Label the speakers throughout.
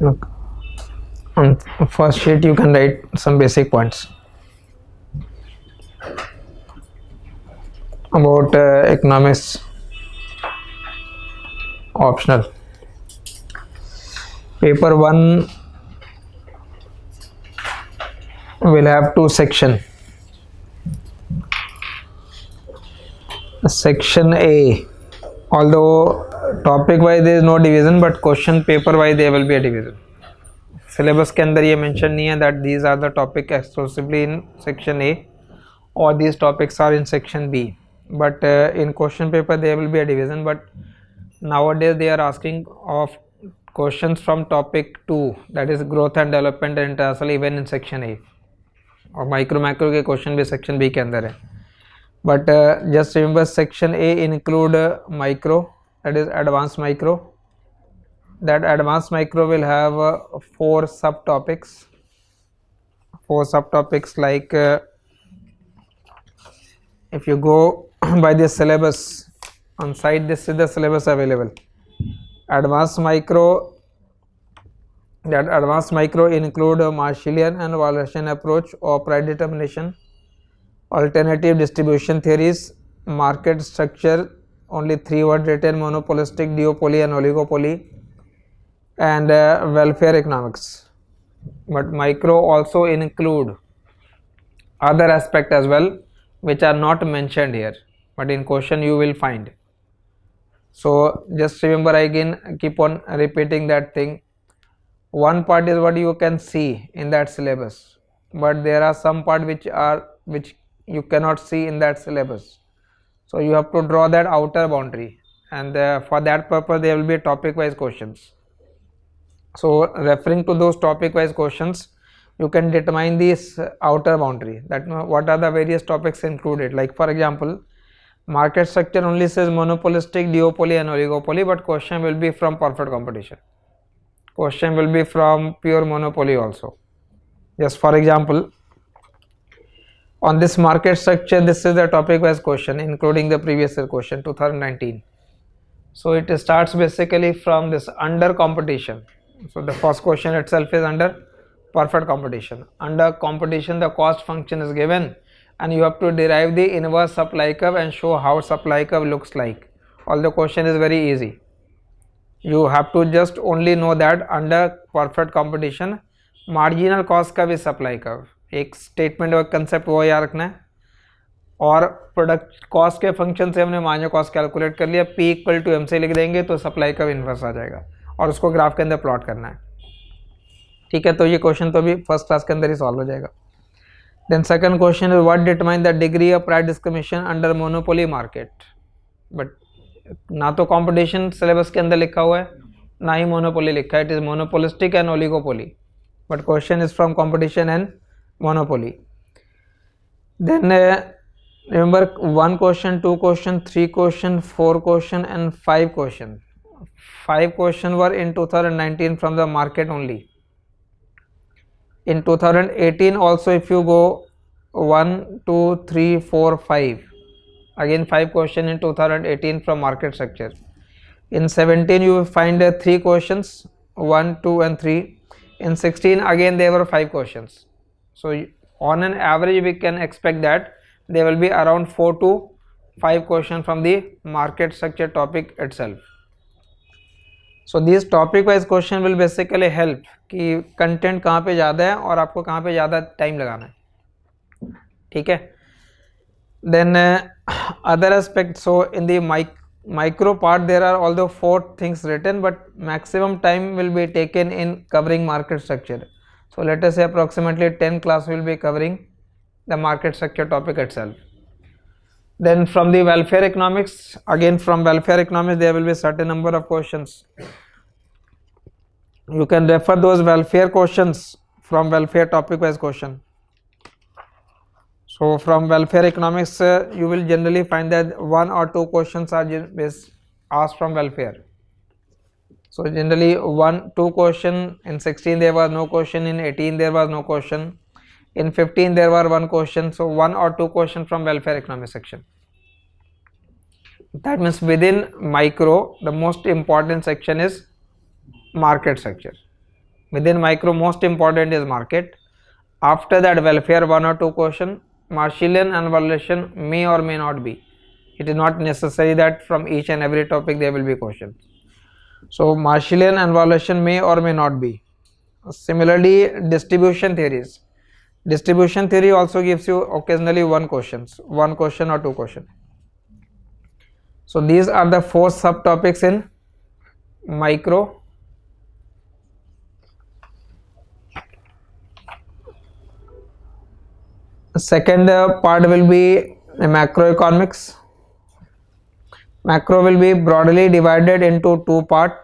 Speaker 1: Look, on first sheet you can write some basic points about economics optional. Paper 1 will have two section. Section A, although topic wise there is no division, but question paper wise there will be a division. Syllabus के अंदर ये mention नहीं है that these are the topic exclusively in section A और these topics are in section B, but in question paper there will be a division, but nowadays they are asking of questions from topic 2, that is growth and development and international, even in section A, और micro macro के question भी section B के अंदर है. But just remember section A include micro, that is advance micro. That advance micro will have 4 subtopics. 4 subtopics like if you go by the syllabus on site, this is the syllabus available. Advanced micro, that advanced micro include Marshallian and Walrasian approach of price determination, alternative distribution theories, market structure, only 3 word written, monopolistic, duopoly and oligopoly, and welfare economics. But micro also include other aspect as well which are not mentioned here, but in question you will find. So just remember, again keep on repeating that thing. One part is what you can see in that syllabus, but there are some part which you cannot see in that syllabus, so you have to draw that outer boundary, and for that purpose there will be topic wise questions. So referring to those topic wise questions, you can determine this outer boundary, that what are the various topics included. Like for example, market structure only says monopolistic, duopoly and oligopoly, but question will be from perfect competition, question will be from pure monopoly also. Just for example, on this market structure, this is the topic wise question including the previous year question 2019. So it starts basically from this under competition. So the first question itself is under perfect competition. Under competition the cost function is given and you have to derive the inverse supply curve and show how supply curve looks like. All the question is very easy. You have to just only know that under perfect competition marginal cost का भी supply curve, एक statement और concept वो याद रखना है. और product cost के फंक्शन से हमने मार्जिनल कॉस्ट कैलकुलेट कर लिया, P इक्वल टू एम से लिख देंगे तो सप्लाई कर्व इन्वर्स आ जाएगा और उसको ग्राफ के अंदर प्लॉट करना है. ठीक है, तो ये क्वेश्चन तो अभी फर्स्ट क्लास के अंदर ही सॉल्व हो जाएगा. Then second question is what determine the degree of price discrimination under monopoly market. But no तो कंपटीशन सिलेबस के अंदर लिखा हुआ है ना ही मोनोपोली लिखा है. It is monopolistic and oligopoly, but question is from competition and monopoly. Then remember 1 question, 2 question, 3 question, 4 question and 5 question. 5 question were in 2019 from the market only. In 2018 also if you go 1, 2, 3, 4, 5, again 5 question in 2018 from market structure. In 17 you will find 3 questions, 1, 2 and 3. In 16 again there were 5 questions. So on an average we can expect that there will be around 4 to 5 questions from the market structure topic itself. So these topic wise question will basically help कि content कहाँ पे ज़्यादा है और आपको कहाँ पे ज़्यादा टाइम लगाना है. ठीक है. Then other aspects, so in the micro part there are although 4 things written, but maximum time will be taken in covering market structure. So let us say approximately 10 class will be covering the market structure topic itself. Then from the welfare economics, again from welfare economics there will be certain number of questions. You can refer those welfare questions from welfare topic wise question. So from welfare economics you will generally find that 1 or 2 questions are asked from welfare. So generally 1, 2 question. In 16 there was no question, in 18 there was no question, in 15 there were 1 question. So 1 or 2 question from welfare economics section. That means within micro the most important section is market structure. Within micro, most important is market. After that, welfare, 1 or 2 question. Marshallian and valuation may or may not be. It is not necessary that from each and every topic there will be questions. So Marshallian and valuation may or may not be. Similarly, distribution theories. Distribution theory also gives you occasionally one question or 2 questions. So these are the 4 subtopics in micro. Second part will be macroeconomics. Macro will be broadly divided into 2 parts,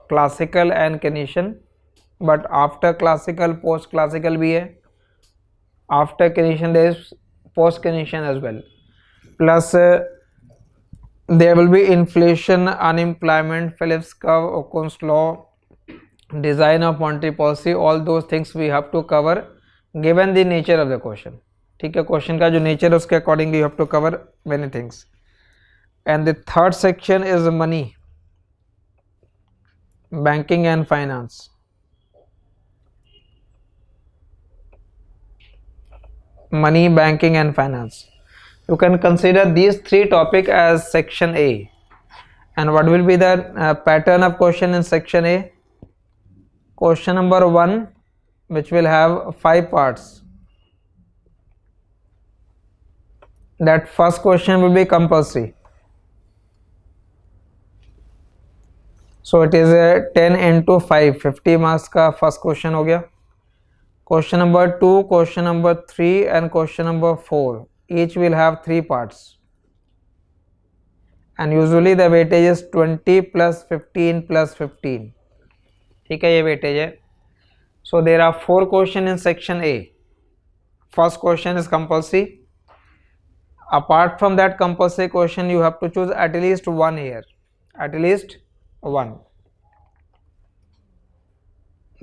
Speaker 1: classical and Keynesian. But after classical, post classical भी है. After Keynesian there is post Keynesian as well. Plus there will be inflation, unemployment, Phillips curve, Okun's law, design of monetary policy. All those things we have to cover given the nature of the question. ठीक है, question का जो nature है उसके accordingly you have to cover many things. And the third section is money, banking and finance. Money, banking and finance. You can consider these 3 topics as section A. And what will be the pattern of question in section A? Question number 1, which will have 5 parts. That first question will be compulsory. So it is a 10 into 5, 50 marks का first question हो गया. Question number 2, question number 3 and question number 4 each will have 3 parts, and usually the weightage is 20 plus 15 plus 15. ठीक है, ये weightage है. So there are 4 questions in section A. First question is compulsory. Apart from that compulsory question, you have to choose at least one here, at least one.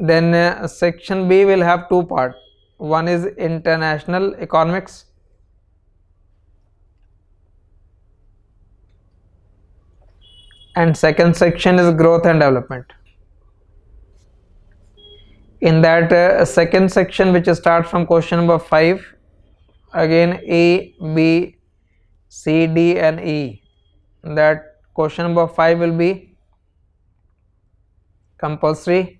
Speaker 1: Then section B will have 2 parts. One is international economics, and second section is growth and development. In that second section, which starts from question number 5, again A, B, C, D and E, that question number 5 will be compulsory,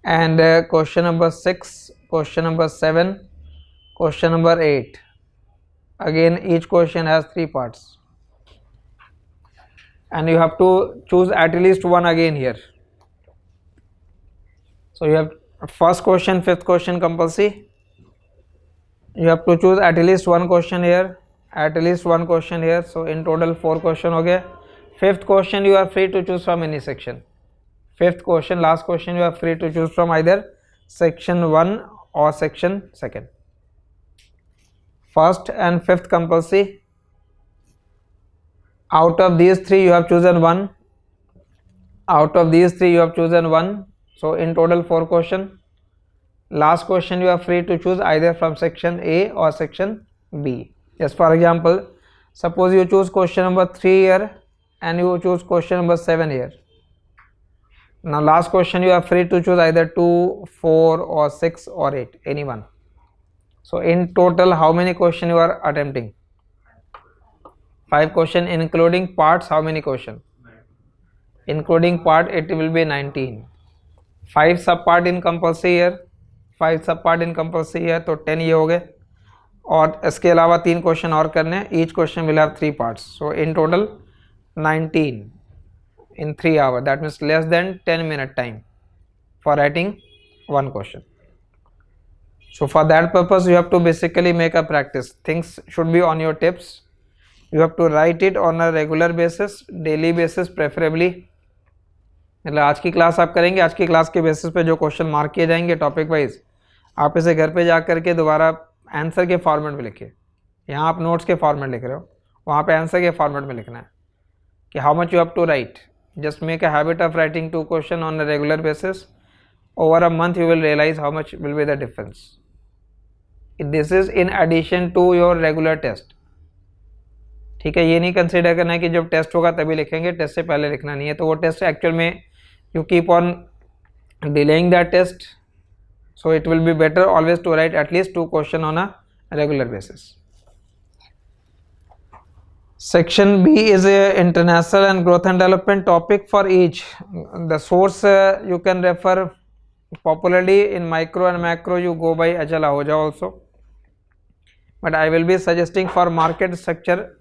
Speaker 1: and question number 6, question number 7, question number 8, again each question has 3 parts, and you have to choose at least one again here. So you have first question, fifth question compulsory. You have to choose at least one question here, at least one question here. So in total 4 question हो गए. Fifth question you are free to choose from any section. Fifth question, last question, you are free to choose from either section 1 or section 2. First and fifth compulsory. Out of these 3 you have chosen one. Out of these 3 you have chosen one. So in total 4 question. Last question you are free to choose either from section A or section B. Just for example, suppose you choose question number 3 here and you choose question number 7 here. Now last question you are free to choose either 2, 4 or 6 or 8, any one. So in total how many question you are attempting? 5 question, including parts. How many question? Including part it will be 19. 5 sub part in compulsory here, 5 सब part in compulsory है, तो 10 ये हो गए. और इसके अलावा 3 question और करने हैं. Each question will have 3 parts. So in total 19 in 3 hours. That means less than 10 minute time for writing one question. So for that purpose you have to basically make a practice. Things should be on your tips. You have to write it on a regular basis, daily basis preferably. मतलब आज की class आप करेंगे, आज की class के basis पे जो क्वेश्चन मार्क किए जाएंगे टॉपिक वाइज, आप इसे घर पे जा करके दोबारा आंसर के फॉर्मेट में लिखिए. यहाँ आप नोट्स के फॉर्मेट लिख रहे हो, वहाँ पे आंसर के फॉर्मेट में लिखना है कि how much you have to write. Just make a habit of writing 2 questions on a regular basis. Over a month you will realize how much will be the difference. This is in addition to your regular test. ठीक है, ये नहीं consider करना है कि जब test होगा तभी लिखेंगे, टेस्ट से पहले लिखना नहीं है. तो वो टेस्ट एक्चुअल में you keep on delaying that test. So it will be better always to write at least 2 questions on a regular basis. Section B is a international and growth and development topic for each. The source you can refer popularly in micro and macro, you go by Ajal Ahuja also. But I will be suggesting for market structure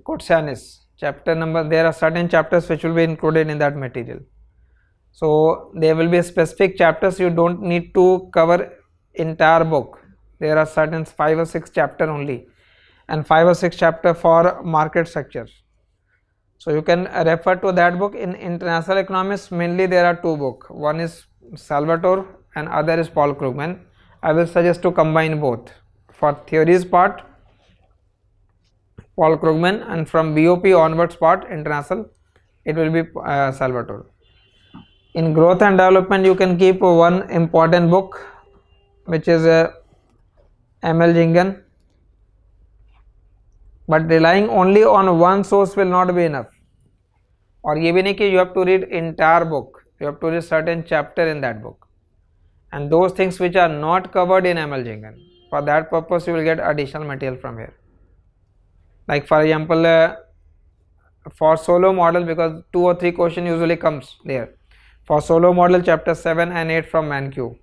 Speaker 1: Kotsianis chapter number. There are certain chapters which will be included in that material. So there will be specific chapters, you don't need to cover entire book. There are certain 5 or 6 chapter only, and 5 or 6 chapter for market structure. So you can refer to that book. In international economics, mainly there are 2 books. One is Salvatore and other is Paul Krugman. I will suggest to combine both. For theories part, Paul Krugman, and from BOP onwards part, international, it will be Salvatore. In growth and development, you can keep one important book, which is ML Jingen. But relying only on one source will not be enough. Or ये भी नहीं कि you have to read entire book. You have to read certain chapter in that book. And those things which are not covered in ML Jingen, for that purpose you will get additional material from here. Like for example, for solo model, because 2 or 3 question usually comes there. For solo model, chapter 7 and 8 from Mankiw.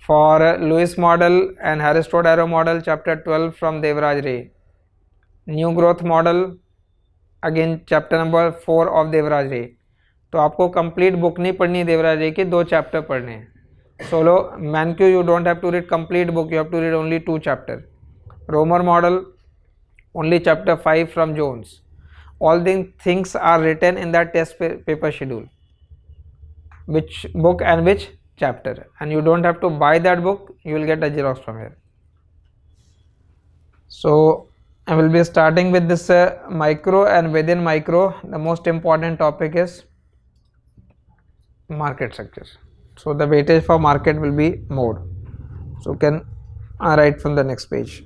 Speaker 1: For Lewis model and Harris-Stodd-Arrow model, chapter 12 from Devraj Ray. New growth model, again chapter number 4 of Devraj Ray. तो आपको complete book नहीं पढ़नी देवराज रे के, 2 chapter पढ़ने हैं. Solo Mankiw you don't have to read complete book, you have to read only 2 chapter. Romer model, only chapter 5 from Jones. All these things are written in that test paper schedule, which book and which chapter, and you don't have to buy that book, you will get a Xerox from here. So I will be starting with this micro, and within micro the most important topic is market structure. So the weightage for market will be more. So you can write from the next page.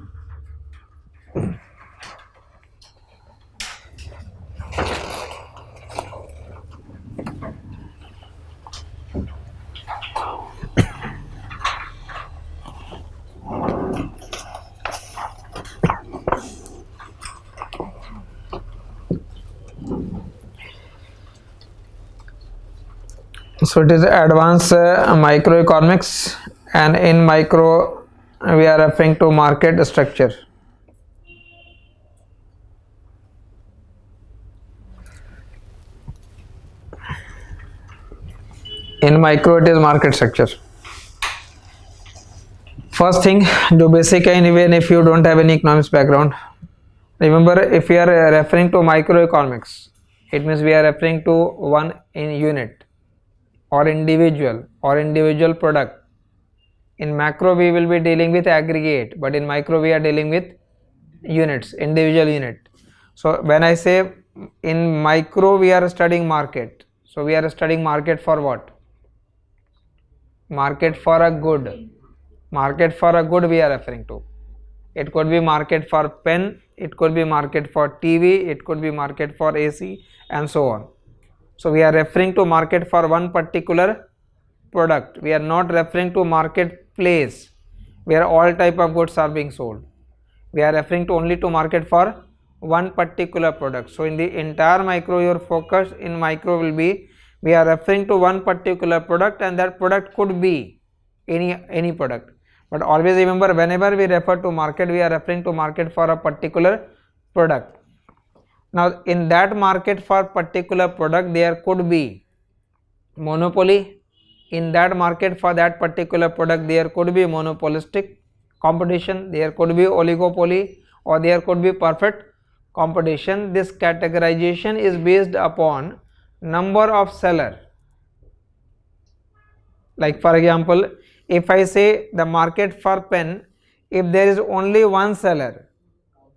Speaker 1: So it is advanced microeconomics, and in micro we are referring to market structure. In micro it is market structure. First thing, जो basic है, even if you don't have any economics background, remember if we are referring to microeconomics, it means we are referring to one in unit or individual product. In macro we will be dealing with aggregate, but in micro we are dealing with units, individual unit. So when I say in micro we are studying market, so we are studying market for what? Market for a good. Market for a good we are referring to. It could be market for pen, it could be market for TV, it could be market for AC, and so on. So we are referring to market for one particular product. We are not referring to marketplace where all type of goods are being sold. We are referring to only to market for one particular product. So in the entire micro, your focus in micro will be, we are referring to one particular product, and that product could be any product. But always remember, whenever we refer to market, we are referring to market for a particular product. Now in that market for particular product there could be monopoly. In that market for that particular product there could be monopolistic competition, there could be oligopoly, or there could be perfect competition. This categorization is based upon number of seller. Like for example, if I say the market for pen, if there is only one seller,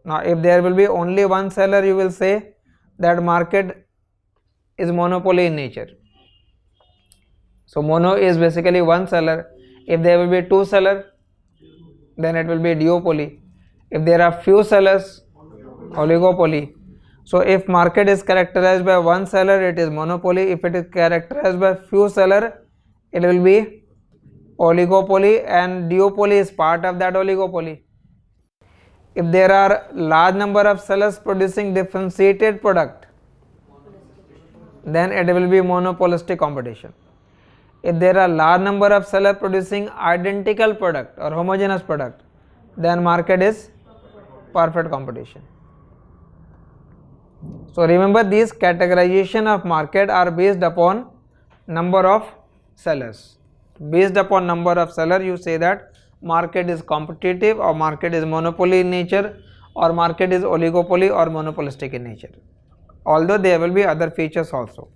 Speaker 1: now if there will be only one seller, you will say that market is monopoly in nature. So mono is basically one seller. If there will be 2 sellers, then it will be duopoly. If there are few sellers, oligopoly. So if market is characterized by one seller, it is monopoly. If it is characterized by few sellers, It will be oligopoly, and duopoly is part of that oligopoly. If there are large number of sellers producing differentiated product, then it will be monopolistic competition. If there are large number of sellers producing identical product or homogeneous product, then market is perfect competition. So remember, these categorization of market are based upon number of sellers. Based upon number of sellers, you say that market is competitive, or market is monopoly in nature, or market is oligopoly or monopolistic in nature. Although there will be other features also.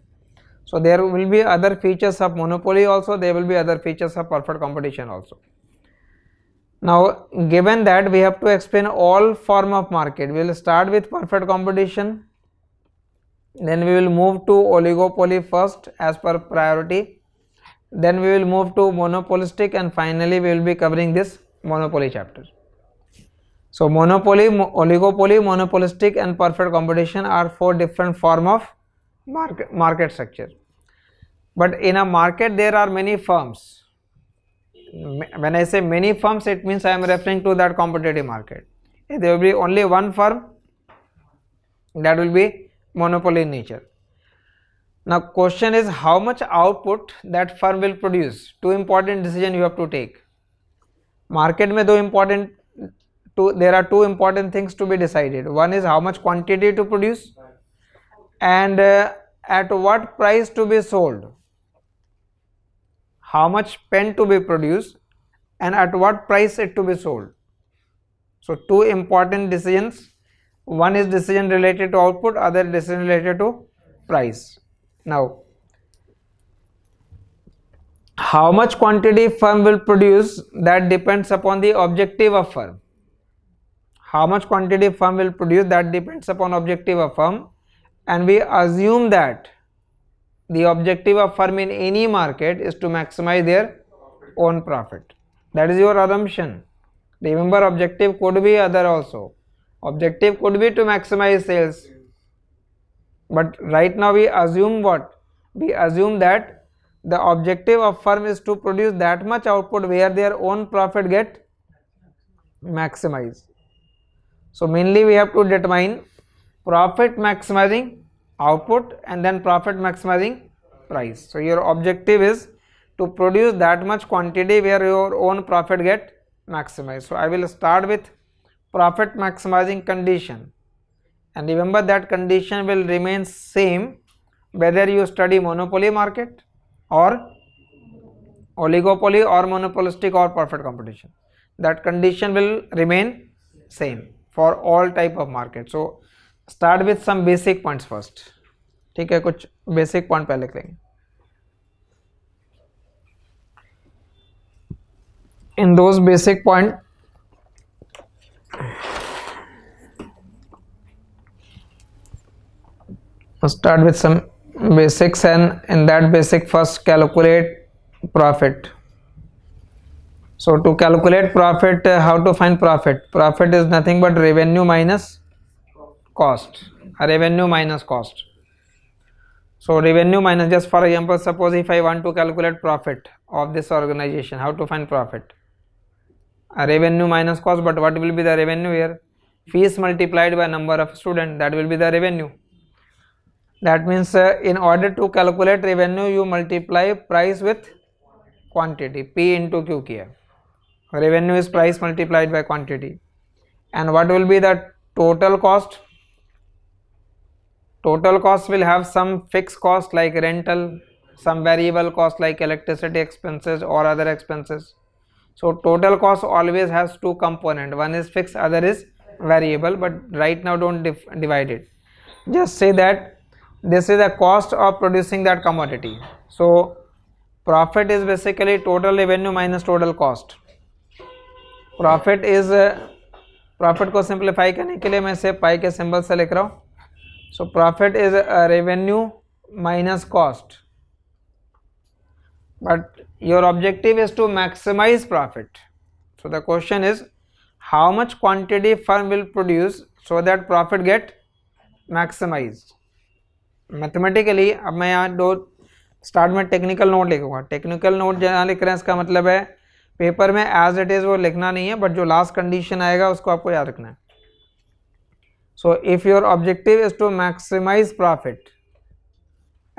Speaker 1: So there will be other features of monopoly also, there will be other features of perfect competition also. Now, given that we have to explain all form of market, we will start with perfect competition, then we will move to oligopoly first as per priority, then we will move to monopolistic, and finally we will be covering this monopoly chapter. So monopoly, oligopoly, monopolistic and perfect competition are 4 different form of market structure. But in a market there are many firms. When I say many firms, it means I am referring to that competitive market. If there will be only one firm, that will be monopoly in nature. Now question is, how much output that firm will produce? 2 important decisions you have to take. Market mein there are 2 important things to be decided. One is how much quantity to produce, and at what price to be sold. How much pen to be produced and at what price it to be sold. So 2 important decisions. One is decision related to output, other decision related to price. Now, how much quantity firm will produce, that depends upon the objective of firm. How much quantity firm will produce, that depends upon objective of firm, and we assume that the objective of firm in any market is to maximize their own profit. That is your assumption. Remember, objective could be other also. Objective could be to maximize sales. But right now we assume what? We assume that the objective of firm is to produce that much output where their own profit get maximized. So mainly we have to determine profit maximizing output and then profit maximizing price. So your objective is to produce that much quantity where your own profit get maximized. So I will start with profit maximizing condition, and remember that condition will remain same whether you study monopoly market or oligopoly or monopolistic or perfect competition. That condition will remain same for all type of market. So start with some basic points first. ठीक है, कुछ basic point पहले लिख लेंगे. In those basic point, start with some basics, and in that basic first calculate profit. So to calculate profit, how to find profit? Profit is nothing but revenue minus cost. Revenue minus cost. So revenue minus, just for example, suppose if I want to calculate profit of this organization, how to find profit? Revenue minus cost, but what will be the revenue here? Fees multiplied by number of students, that will be the revenue. That means in order to calculate revenue, you multiply price with quantity, P into Q किया. Revenue is price multiplied by quantity. And what will be the total cost? Total cost will have some fixed cost like rental, some variable cost like electricity expenses or other expenses. So total cost always has 2 components. One is fixed, other is variable, but right now don't divide it. Just say that this is the cost of producing that commodity. So profit is basically total revenue minus total cost. Profit is profit को simplify करने के लिए मैं इसे पाई के symbol से लिख रहा हूँ. So profit is revenue minus cost, but your objective is to maximize profit. So the question is, how much quantity firm will produce so that profit get maximized? Mathematically, अब मैं यहाँ 2 स्टार्ट में technical note लिखूंगा, technical note जहाँ लिख रहे हैं इसका मतलब है पेपर में एज इट इज वो लिखना नहीं है, बट जो लास्ट कंडीशन आएगा उसको आपको याद रखना है. So if your objective is to maximise profit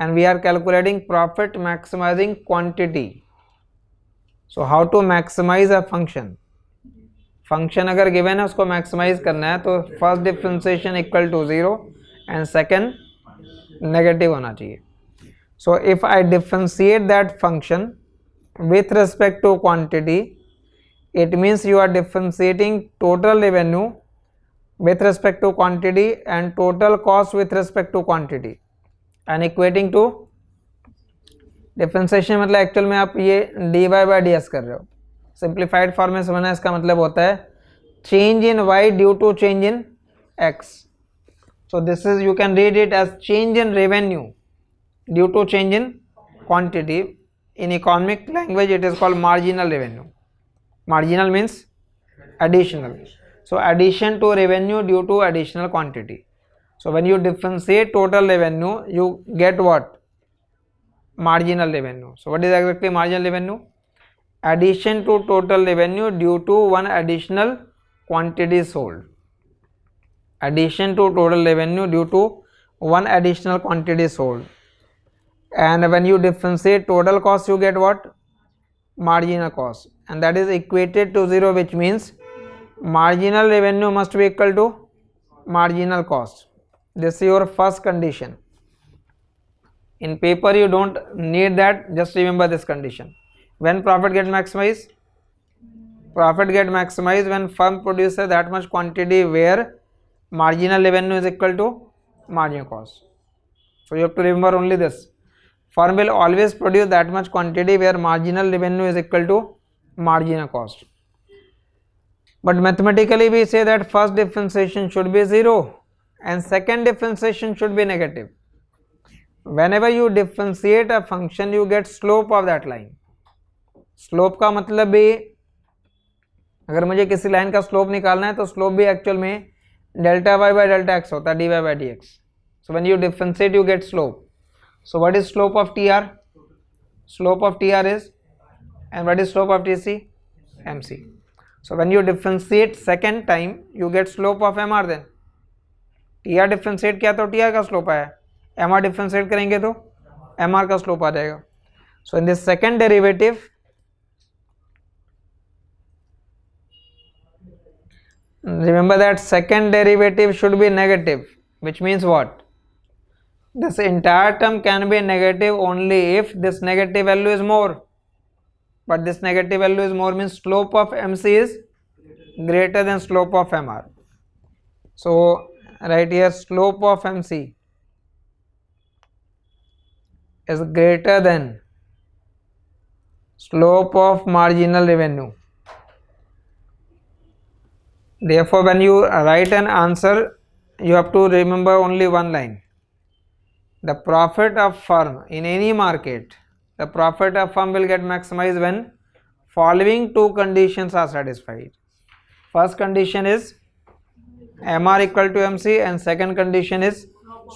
Speaker 1: and we are calculating profit maximizing quantity, so how to maximize a function अगर given है उसको maximize करना है तो first differentiation equal to 0 and second negative होना चाहिए. So if I differentiate that function with respect to quantity, it means you are differentiating total revenue with respect to quantity and total cost with respect to quantity and equating to differentiation मतलब actual में आप ये dy by ds कर रहे हो. Simplified form में समझना, इसका मतलब होता है change in y due to change in x. So this is, you can read it as change in revenue due to change in quantity. In economic language it is called marginal revenue. Marginal means additional. So addition to revenue due to additional quantity. So when you differentiate total revenue, you get what? Marginal revenue. So what is exactly marginal revenue? Addition to total revenue due to one additional quantity sold. Addition to total revenue due to one additional quantity sold. And when you differentiate total cost, you get what? Marginal cost. And that is equated to 0, which means marginal revenue must be equal to marginal cost. This is your first condition. In paper you don't need that, just remember this condition. When profit get maximized? Profit get maximized when firm produces that much quantity where marginal revenue is equal to marginal cost. So you have to remember only this. Firm will always produce that much quantity where marginal revenue is equal to marginal cost. But mathematically we say that first differentiation should be 0 and second differentiation should be negative. Whenever you differentiate a function, you get slope of that line. Slope का मतलब भी, अगर मुझे किसी line का slope निकालना है तो स्लोप भी एक्चुअल में delta y by delta x होता है, d y by d x. So when you differentiate you get slope. So what is slope of T R? Slope of TR is, and what is slope of TC? MC. So when you differentiate second time, you get slope of MR then. TR differentiate किया तो TR का slope आया, MR differentiate करेंगे तो MR का slope आ जाएगा. So in this second derivative, remember that second derivative should be negative, which means what? This entire term can be negative only if this negative value is more. But this negative value is more means slope of MC is greater than slope of MR. So right here slope of MC is greater than slope of marginal revenue. Therefore when you write an answer, you have to remember only one line. The profit of firm in any market, the profit of firm will get maximized when following two conditions are satisfied. First condition is MR equal to MC and second condition is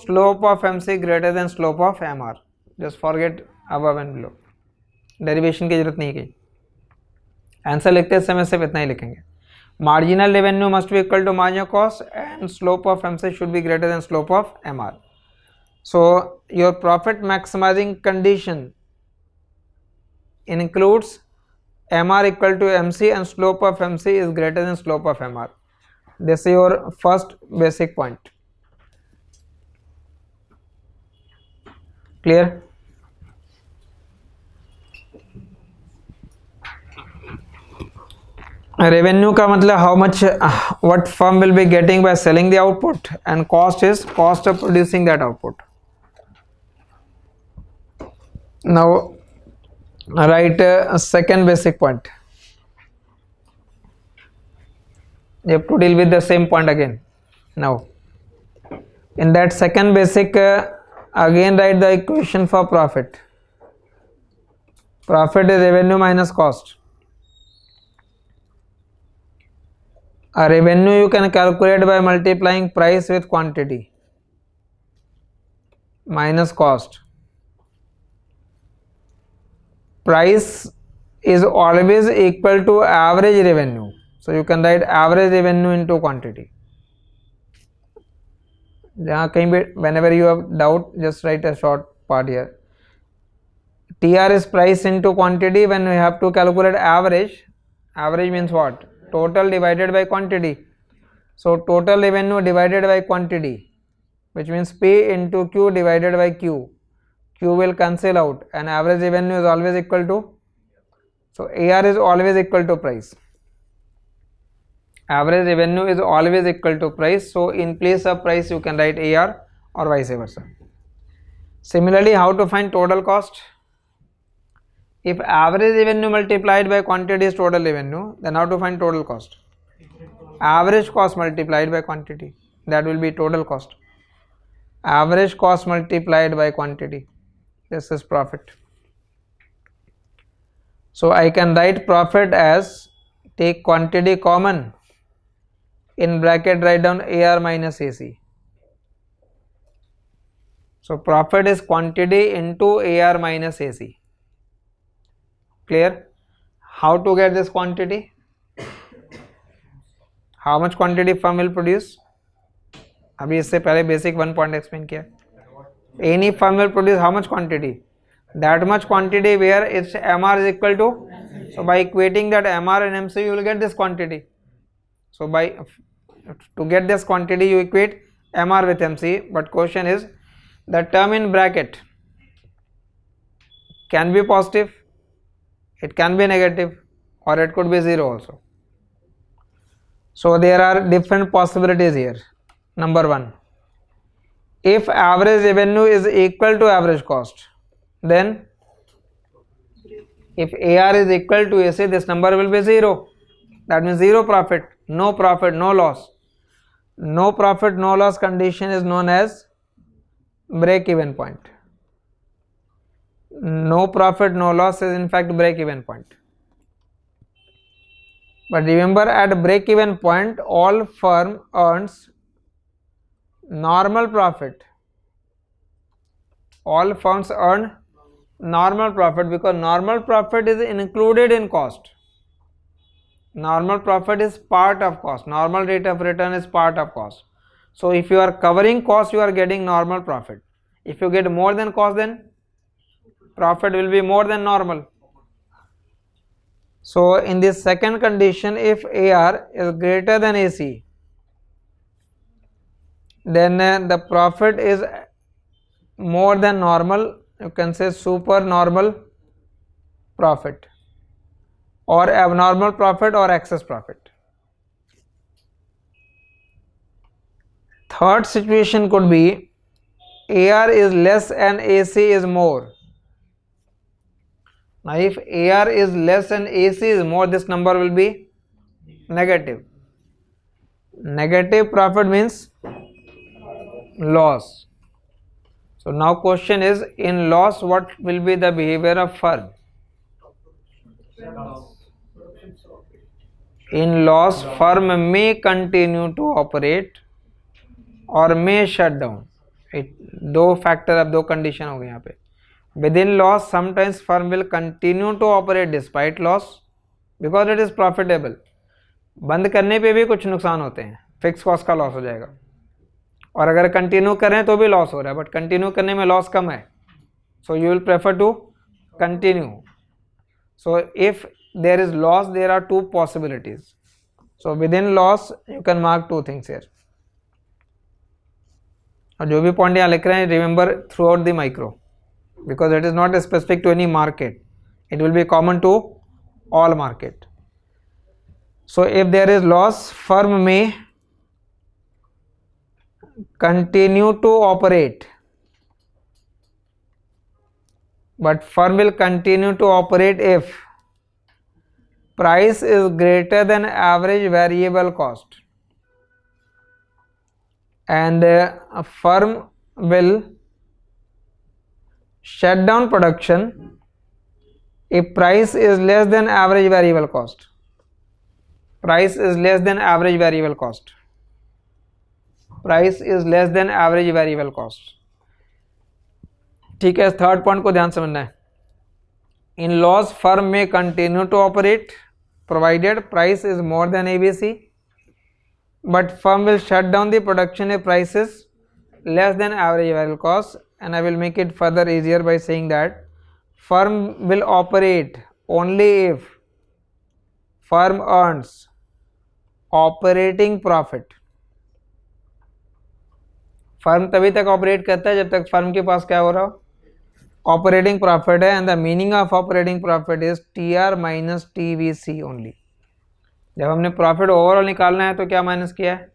Speaker 1: slope of MC greater than slope of MR. Just forget above and below. Derivation की जरूरत नहीं की. Answer लिखते समय सिर्फ इतना ही लिखेंगे. Marginal revenue must be equal to marginal cost and slope of MC should be greater than slope of MR. So your profit maximizing condition includes MR equal to MC and slope of MC is greater than slope of MR. This is your first basic point. Clear? Revenue का मतलब how much, what firm will be getting by selling the output, and cost is cost of producing that output. Now write a second basic point. You have to deal with the same point again. Now in that second basic, again write the equation for profit. Profit is revenue minus cost. A revenue you can calculate by multiplying price with quantity minus cost. price is always equal to average revenue. So you can write average revenue into quantity. जहाँ कहीं भी whenever you have doubt, just write a short part here. TR is price into quantity. When we have to calculate average, average means what? Total divided by quantity. So total revenue divided by quantity, which means P into Q divided by Q. Q will cancel out and average revenue is always equal to, so AR is always equal to price. Average revenue is always equal to price. So in place of price you can write AR or vice versa. Similarly, how to find total cost? If average revenue multiplied by quantity is total revenue, then how to find total cost? Average cost multiplied by quantity, that will be total cost. Average cost multiplied by quantity, this is profit. So I can write profit as, take quantity common, in bracket write down AR minus AC. So profit is quantity into AR minus AC. Clear? How to get this quantity? How much quantity firm will produce? अभी इससे पहले basic 1 point explain किया. Any firm will produce how much quantity? That much quantity where its MR is equal to. So by equating that MR and MC, you will get this quantity. So to get this quantity, you equate MR with MC. But question is, the term in bracket can be positive, it can be negative, or it could be 0 also. So there are different possibilities here. Number 1, if average revenue is equal to average cost, then if AR is equal to AC, this number will be 0. That means 0 profit, no loss. No profit, no loss condition is known as break-even point. No profit, no loss is in fact break-even point. But remember, at break-even point, all firm earns normal profit. All firms earn normal profit because normal profit is included in cost. Normal profit is part of cost. Normal rate of return is part of cost. So if you are covering cost, you are getting normal profit. If you get more than cost, then profit will be more than normal. So in this second condition, if AR is greater than AC, then the profit is more than normal. You can say super normal profit, or abnormal profit, or excess profit. Third situation could be AR is less and AC is more. Now if AR is less and AC is more, this number will be negative. Negative profit means loss. So now question is, in loss, what will be the behavior of firm? In loss, firm may continue to operate or may shut down. दो factor, अब दो condition हो गए यहाँ पे. Within loss, sometimes firm will continue to operate despite loss because it is profitable. बंद करने पे भी कुछ नुकसान होते हैं, फिक्स कॉस्ट का लॉस हो जाएगा, और अगर कंटिन्यू करें तो भी लॉस हो रहा है, बट कंटिन्यू करने में लॉस कम है. So you will prefer to continue. So if there is loss, there are two possibilities. So within loss you can mark two things here. और जो भी पॉइंट यहाँ लिख रहे हैं, remember throughout the micro, because it is not specific to any market, it will be common to all market. So if there is loss, firm may continue to operate, but firm will continue to operate if price is greater than average variable cost, and a firm will shut down production if price is less than average variable cost. Price is less than average variable cost. Price is less than average variable cost. ठीक है, third point को ध्यान समझना है. In loss, firm may continue to operate provided price is more than ABC, but firm will shut down the production if price is less than average variable cost. And I will make it further easier by saying that firm will operate only if firm earns operating profit. Firm तभी तक operate करता है जब तक firm के पास क्या हो रहा हो, ऑपरेटिंग प्रॉफिट है. And the meaning of operating profit is TR minus TVC only. जब हमने प्रॉफिट ओवरऑल निकालना है तो क्या माइनस किया है,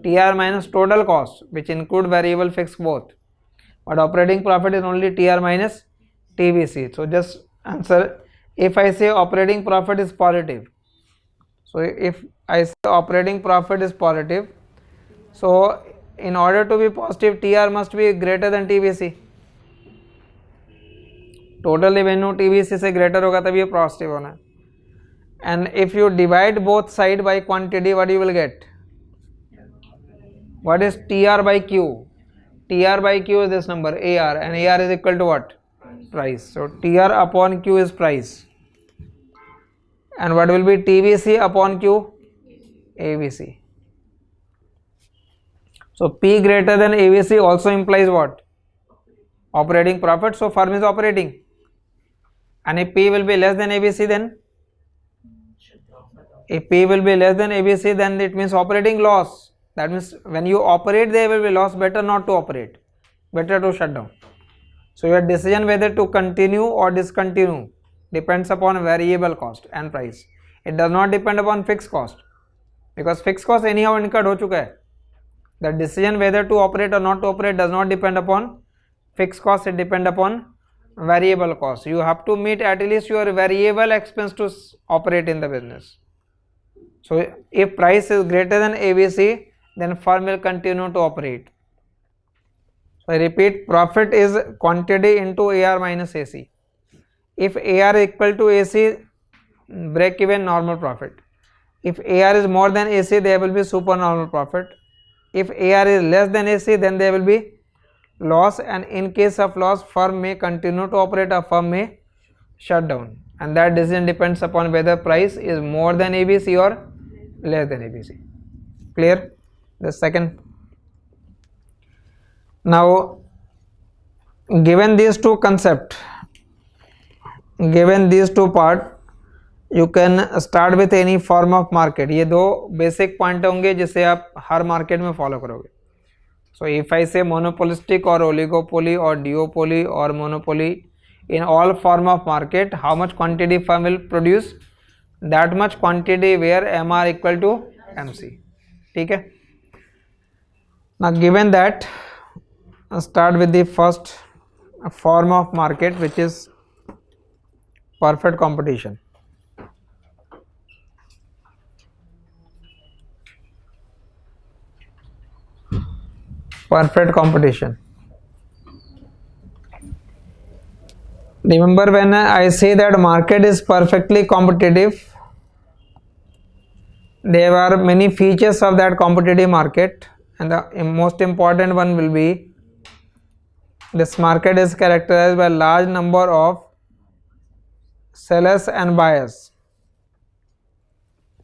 Speaker 1: TR minus total cost which include variable fix both, but operating profit is only TR minus TVC. So just answer if I say operating profit is positive, so if I say operating profit is positive, so in order to be positive TR must be greater than TVC. Total revenue TVC से greater होगा तभी ये positive होना है. And if you divide both side by quantity what you will get, what is TR by Q? TR by Q is this number AR, and AR is equal to what? Price. So TR upon Q is price, and what will be TVC upon Q? ABC. So P greater than ABC also implies what? Operating profit. So firm is operating, and if P will be less than ABC, then if P will be less than ABC, then it means operating loss. That means when you operate there will be loss. Better not to operate, better to shut down. So your decision whether to continue or discontinue depends upon variable cost and price. It does not depend upon fixed cost, because fixed cost anyhow incurred हो चुका है. The decision whether to operate or not to operate does not depend upon fixed cost, it depends upon variable cost. You have to meet at least your variable expense to operate in the business. So if price is greater than ABC, then firm will continue to operate. So I repeat, profit is quantity into AR minus AC. If AR is equal to AC, break even normal profit. If AR is more than AC, there will be supernormal profit. If AR is less than AC, then there will be loss, and in case of loss, firm may continue to operate or firm may shut down, and that decision depends upon whether price is more than ABC or less than ABC. Clear? The second. Now, given these two concepts, given these two part, you can start with any form of market. ये दो basic point होंगे जिसे आप हर market में follow करोगे. So if I say monopolistic or oligopoly or duopoly or monopoly, in all form of market, how much quantity firm will produce, that much quantity where MR equal to MC. ठीक है. Now given that, start with the first form of market, which is perfect competition. Perfect competition. Remember, when I say that market is perfectly competitive, there are many features of that competitive market, and the most important one will be this market is characterized by large number of sellers and buyers.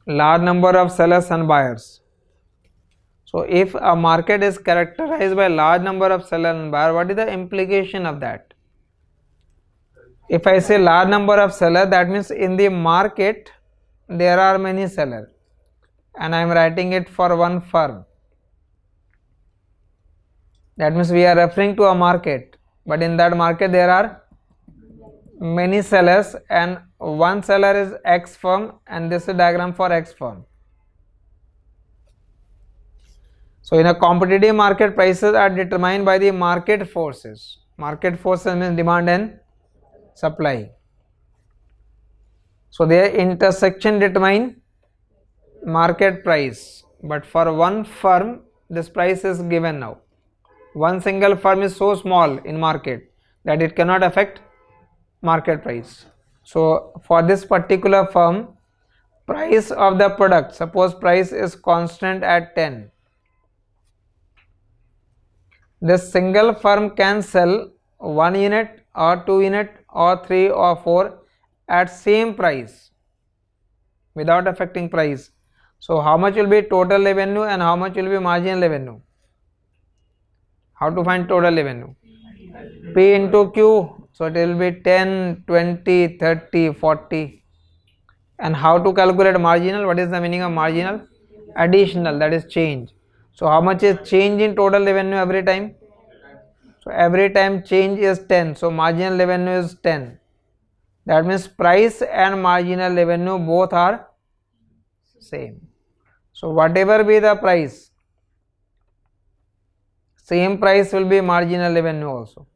Speaker 1: Large number of sellers and buyers. So if a market is characterized by large number of sellers and buyers, what is the implication of that? If I say large number of sellers, that means in the market there are many sellers, and I am writing it for one firm. That means we are referring to a market, but in that market there are many sellers, and one seller is X firm, and this is diagram for X firm. So in a competitive market, prices are determined by the market forces. Market forces means demand and supply. So their intersection determine market price, but for one firm this price is given now. One single firm is so small in market that it cannot affect market price. So for this particular firm, price of the product, suppose price is constant at 10, this single firm can sell 1 unit or 2 unit or 3 or 4 at same price without affecting price. So how much will be total revenue and how much will be marginal revenue? How to find total revenue? P into Q. So it will be 10, 20, 30, 40. And how to calculate marginal? What is the meaning of marginal? Additional, that is change. So how much is change in total revenue every time? So every time change is 10. So marginal revenue is 10. That means price and marginal revenue both are same. So whatever be the price, same price will be marginal revenue also.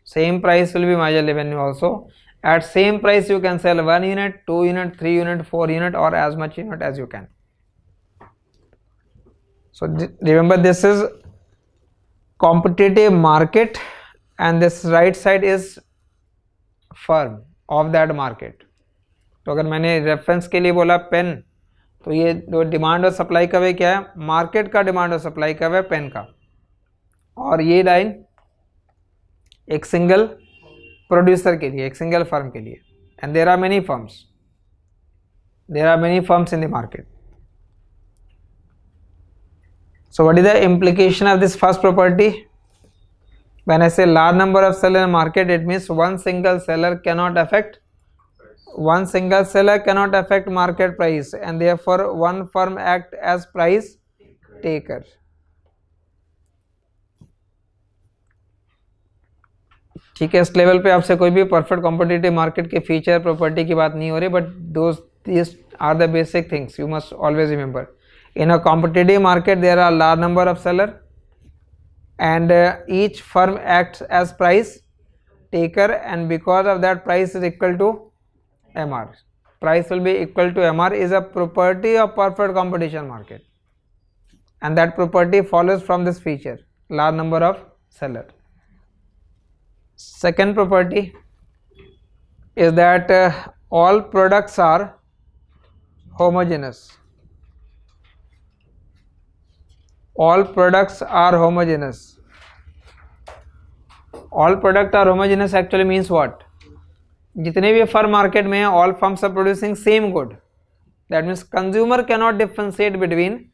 Speaker 1: Same price will be marginal revenue also. At same price you can sell 1 unit, 2 unit, 3 unit, 4 unit or as much unit as you can. So remember, this is competitive market and this right side is firm of that market. तो अगर मैंने reference के लिए बोला pen, तो ये जो demand और सप्लाई का वे क्या है, मार्केट का डिमांड और सप्लाई का वे पेन का, और ये लाइन एक सिंगल प्रोड्यूसर के लिए, एक सिंगल फर्म के लिए. And there are many firms, there are many firms in the market. So what is the implication of this first property? When I say large number of sellers in market, it means one single seller cannot affect market price, and therefore one firm act as price taker. ठीक है, इस level पे आपसे कोई भी perfect competitive market के feature property की बात नहीं हो रही, but these are the basic things you must always remember. In a competitive market there are large number of sellers and each firm acts as price taker, and because of that price is equal to MR. Price will be equal to MR is a property of perfect competition market, and that property follows from this feature, large number of sellers. Second property is that all products are homogeneous. All products are homogeneous. All products are homogeneous actually means what? जितने भी firm market में हैं, all firms are producing same good. That means consumer cannot differentiate between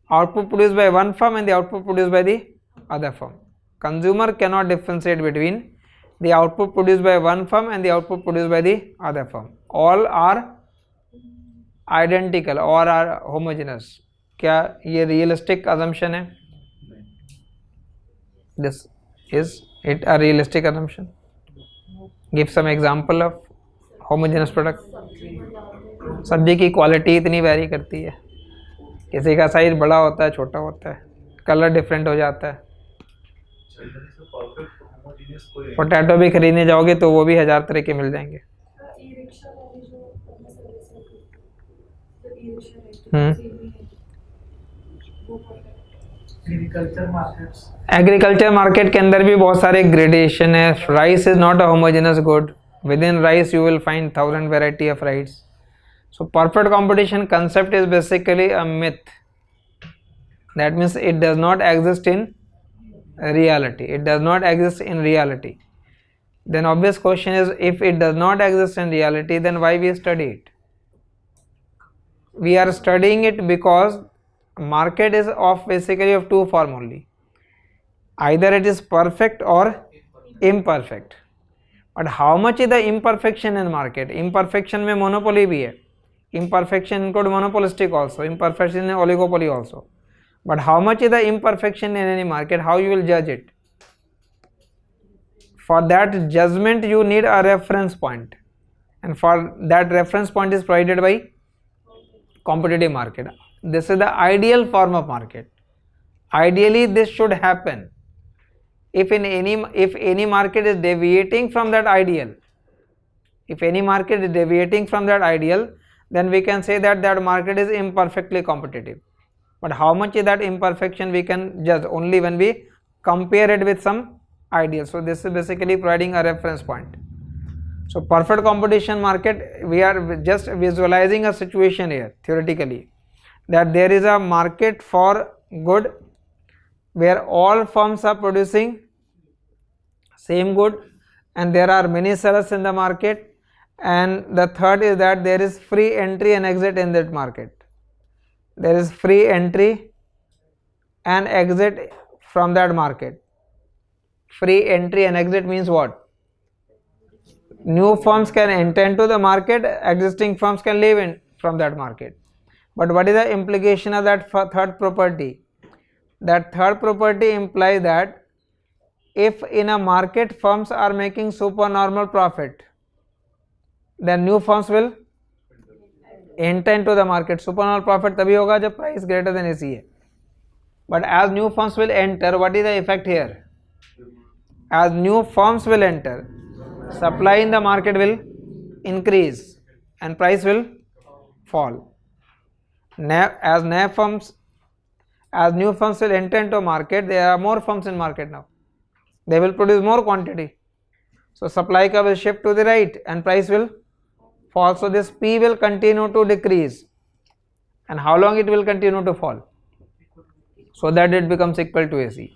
Speaker 1: output produced by one firm and the output produced by the other firm. Consumer cannot differentiate between the output produced by one firm and the output produced by the other firm. All are identical or are homogeneous. क्या ये realistic assumption है? This is it a realistic assumption? Give some example of homogeneous product. सब्जी की quality इतनी very करती है, किसी का साइज बड़ा होता है, छोटा होता है, कलर डिफरेंट हो जाता है. पोटैटो भी खरीदने जाओगे तो वो भी 1000 तरह के मिल जाएंगे. एग्रीकल्चर मार्केट के अंदर भी बहुत सारे ग्रेडेशन है. Rice is not a homogeneous good. With in rice you will find 1000 variety of rice. So perfect competition concept is basically a myth. That means it does not exist in reality. It does not exist in reality. Then obvious question is, if it does not exist in reality, then why we study it? We are studying it because market is of basically of two form only. Either it is perfect or imperfect. But how much is the imperfection in market? Imperfection में monopoly भी है. Imperfection include monopolistic also. Imperfection in oligopoly also. But how much is the imperfection in any market? How you will judge it? For that judgment you need a reference point, and for that reference point is provided by competitive market. This is the ideal form of market. Ideally this should happen. If any market is deviating from that ideal, then we can say that that market is imperfectly competitive. But how much is that imperfection we can judge only when we compare it with some ideal. So this is basically providing a reference point. So perfect competition market, we are just visualizing a situation here theoretically, that there is a market for good where all firms are producing same good and there are many sellers in the market, and the third is that there is free entry and exit in that market. There is free entry and exit from that market. Free entry and exit means what? New firms can enter into the market, existing firms can leave in from that market. But what is the implication of that third property? That third property implies that if in a market firms are making supernormal profit, then new firms will enter into the market. Supernormal profit तभी होगा जब price greater than AC है. But as new firms will enter, what is the effect here? As new firms will enter, supply in the market will increase and price will fall. As new firms will enter into market, there are more firms in market now. They will produce more quantity. So supply curve will shift to the right and price will fall. So this P will continue to decrease. And how long it will continue to fall? So that it becomes equal to AC.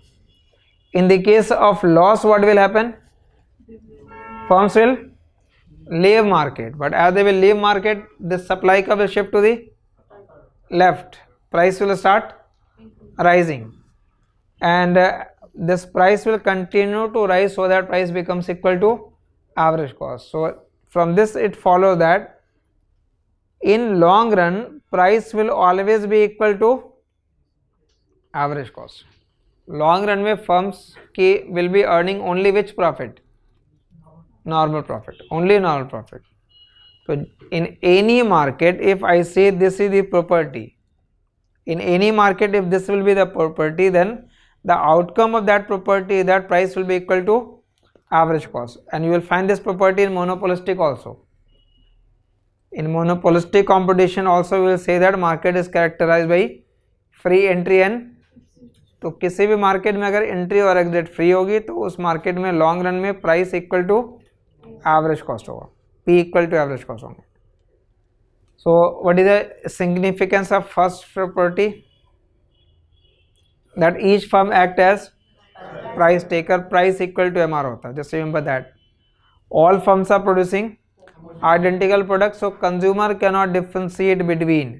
Speaker 1: In the case of loss, what will happen? Firms will leave market, but as they will leave market, this supply curve will shift to the left. Price will start rising, and this price will continue to rise so that price becomes equal to average cost. So from this it follows that in long run price will always be equal to average cost. Long run में firms की will be earning only which profit? Normal profit, only normal profit. So in any market, if I say this is the property, in any market if this will be the property, then the outcome of that property, that price will be equal to average cost. And you will find this property in monopolistic also. In monopolistic competition also we will say that market is characterized by free entry and, तो किसी भी market में अगर entry और exit free होगी तो उस market में लॉन्ग रन में price equal to average cost होगा, P equal to average cost होगा. So what is the significance of first property? That each firm act as price taker. Price equal to MR होता है. Just remember that all firms are producing identical products, so consumer cannot differentiate between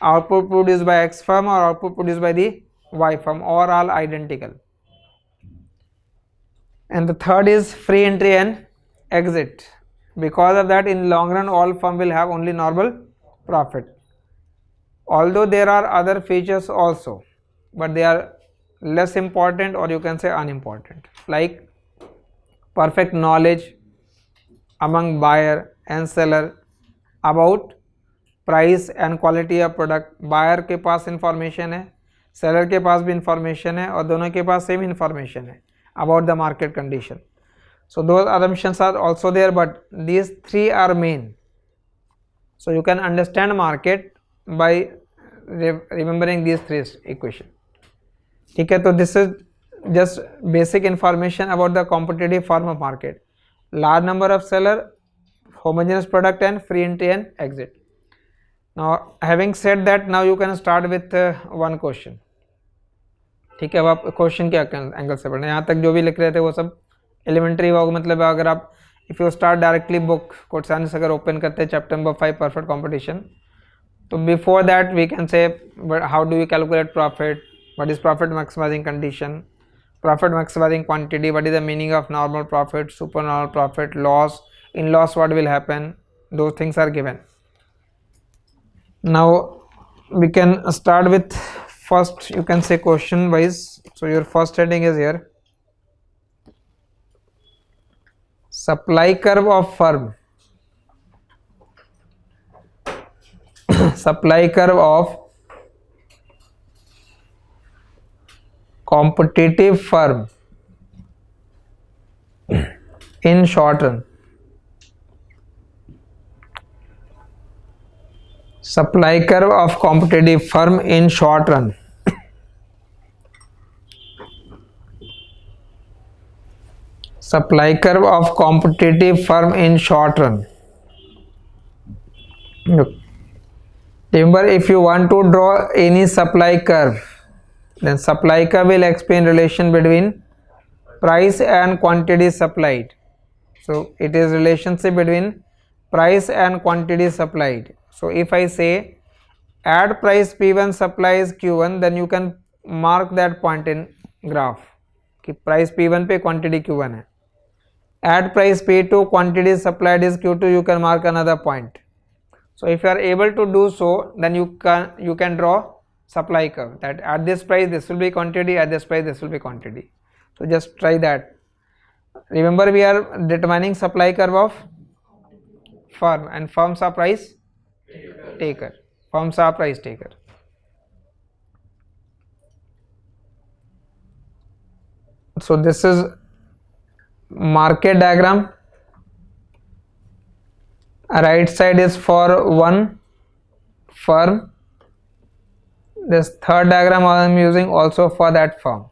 Speaker 1: output produced by X firm or output produced by the Y firm, or all identical. And the third is free entry and exit. Because of that, in long run all firm will have only normal profit, although there are other features also, but they are less important, or you can say unimportant, like perfect knowledge among buyer and seller about price and quality of product. Buyer के पास information है, seller के पास भी information है, और दोनों के पास same information है about the market condition. So those assumptions are also there, but these three are main. So you can understand market by remembering these three equation. ठीक है, तो this is just basic information about the competitive form of market. Large number of seller, homogeneous product, and free entry and exit. Now having said that, now you can start with one question. ठीक है, अब आप question के angle से पढ़ना. यहाँ तक जो भी लिख रहे थे वो सब एलिमेंट्री होगा. मतलब अगर आप if you start directly book question अगर ओपन करते हैं चैप्टर नंबर 5 परफेक्ट कॉम्पिटिशन, तो before that we can say how do you calculate profit, what is profit maximising condition, profit maximizing quantity, what is the meaning of normal profit, super normal profit, loss, in loss what will happen, those things are given. Now we can start with first, you can say question wise. So your first heading is here, supply curve of firm. Supply curve of competitive firm in short run. Supply curve of competitive firm in short run. Supply curve of competitive firm in short run. Look, remember, if you want to draw any supply curve, then supply curve will explain relation between price and quantity supplied. So it is relationship between price and quantity supplied. So if I say add price P1 supplies Q1, then you can mark that point in graph कि price P1 पे quantity Q1 है. Add price P2, quantity supplied is Q2, you can mark another point. So if you are able to do so, then you can draw supply curve that at this price this will be quantity, at this price this will be quantity. So just try that. Remember, we are determining supply curve of firm, and firms are price taker. Firms are price taker. So this is market diagram. Right side is for one firm. This third diagram I am using also for that firm.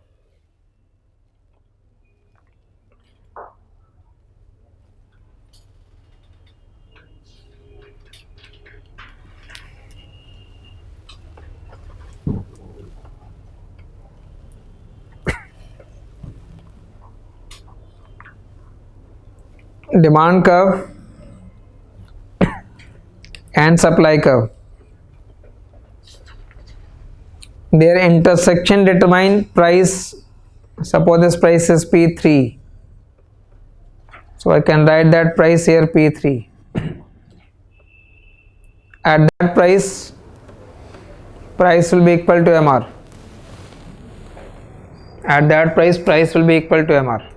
Speaker 1: Demand curve and supply curve, their intersection determine price. Suppose this price is P3, so I can write that price here P3. At that price will be equal to MR. At that price will be equal to MR.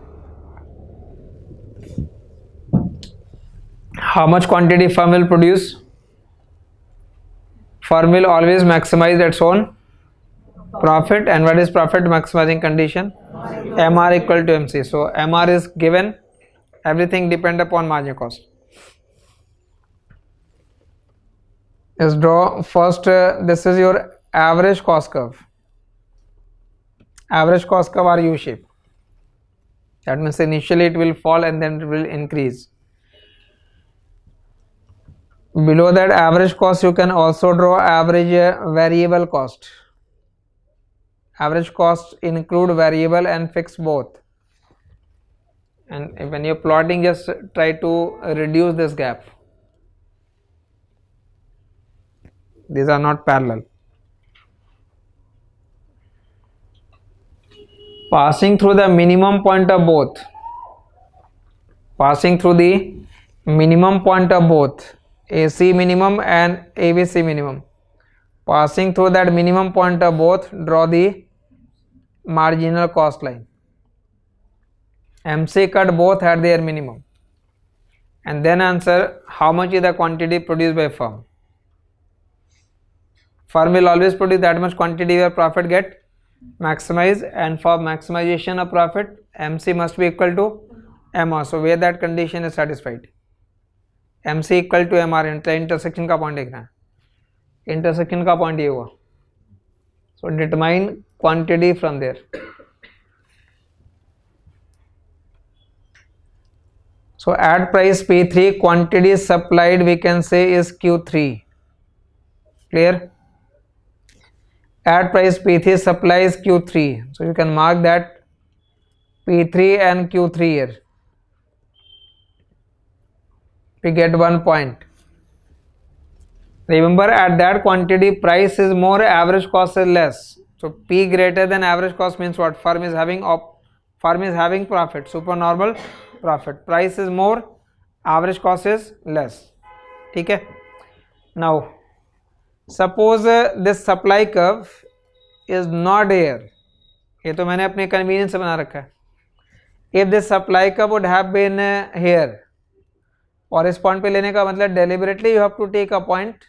Speaker 1: How much quantity firm will produce? Firm will always maximize its own profit. And what is profit maximizing condition? MR equal to MC. So MR is given, everything depend upon margin cost. Let's draw first. This is your average cost curve. Average cost curve are U shape. That means initially it will fall and then it will increase. Below that average cost, you can also draw average variable cost. Average cost include variable and fixed both. And when you're plotting, just try to reduce this gap. These are not parallel. Passing through the minimum point of both. Passing through the minimum point of both. AC minimum and ABC minimum. Passing through that minimum point of both, draw the marginal cost line. MC cut both at their minimum, and then answer how much is the quantity produced by firm. Firm will always produce that much quantity where profit get maximized, and for maximization of profit, MC must be equal to MR. So where that condition is satisfied, MC equal to MR. Intersection का point देखना है, intersection का point ये हुआ. So determine quantity from there. So at price P3, quantity supplied we can say is Q3. Clear? At price P3 supply is Q3. So you can mark that P3 and Q3 here. We get 1 point. Remember, at that quantity price is more, average cost is less. So P greater than average cost means what? Firm is having profit, supernormal profit. Price is more, average cost is less. ठीक है? Now suppose this supply curve is not here. ये तो मैंने अपने convenience से बना रखा है. If this supply curve would have been here, और इस पॉइंट पे लेने का मतलब deliberately you have to take a point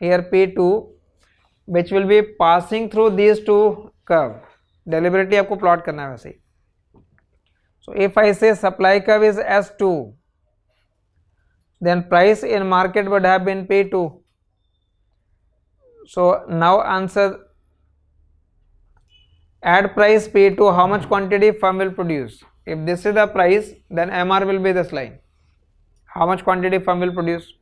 Speaker 1: here P2 which will be passing through these two curve. Deliberately आपको प्लॉट करना है वैसे ही. So if I say supply curve is S2, then price in market would have been P2. So now answer, at price P2 how much quantity firm will produce? If this is the price, then MR will be this line. How much quantity firm will produce?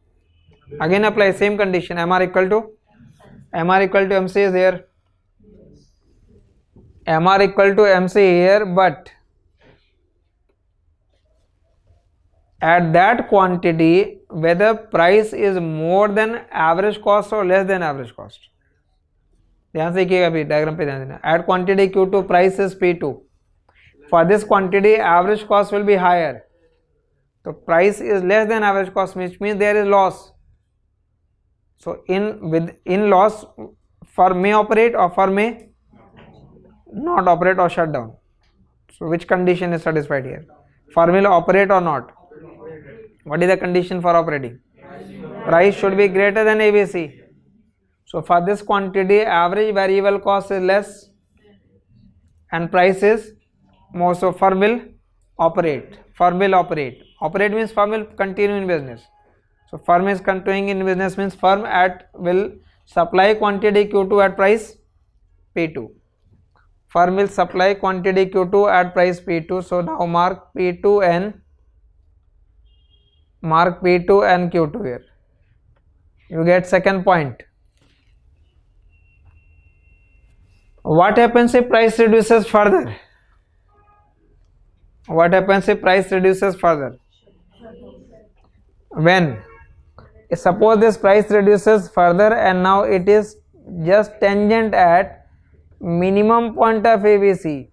Speaker 1: Again apply same condition, MR equal to MC is here. MR equal to MC here, but at that quantity whether price is more than average cost or less than average cost. ध्यान से देखिएगा, अभी diagram पे ध्यान देना. At quantity Q2 price is P2. For this quantity average cost will be higher. So price is less than average cost, which means there is loss. So in loss, firm may operate or firm may not operate or shut down. So which condition is satisfied here? Firm will operate or not? What is the condition for operating? Price should be greater than ABC. So for this quantity average variable cost is less and price is more, so firm will operate. Firm will operate. Operate means firm will continue in business. So firm is continuing in business means firm will supply quantity Q2 at price P2. Firm will supply quantity Q2 at price P2. So now mark P2 and Q2 here. You get second point. What happens if price reduces further? What happens if price reduces further? When? Suppose this price reduces further and now it is just tangent at minimum point of ABC.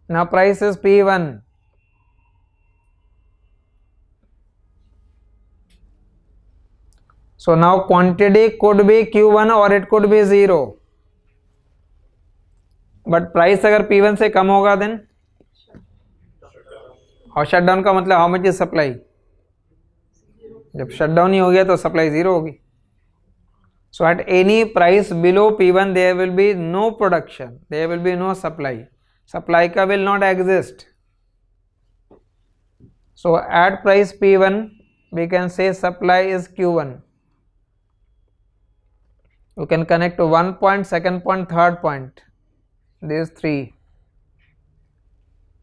Speaker 1: Now price is P1. So now quantity could be Q1 or it could be 0. But price अगर P1 से कम होगा then और shut down का मतलब how much is supply. जब shut down ही हो गया तो सप्लाई 0 होगी. So at any price below P1 there will be no production, there will be no supply. Supply का will not exist. So at price P1 we can say supply is Q1. You can connect to one point, second point, third point, these three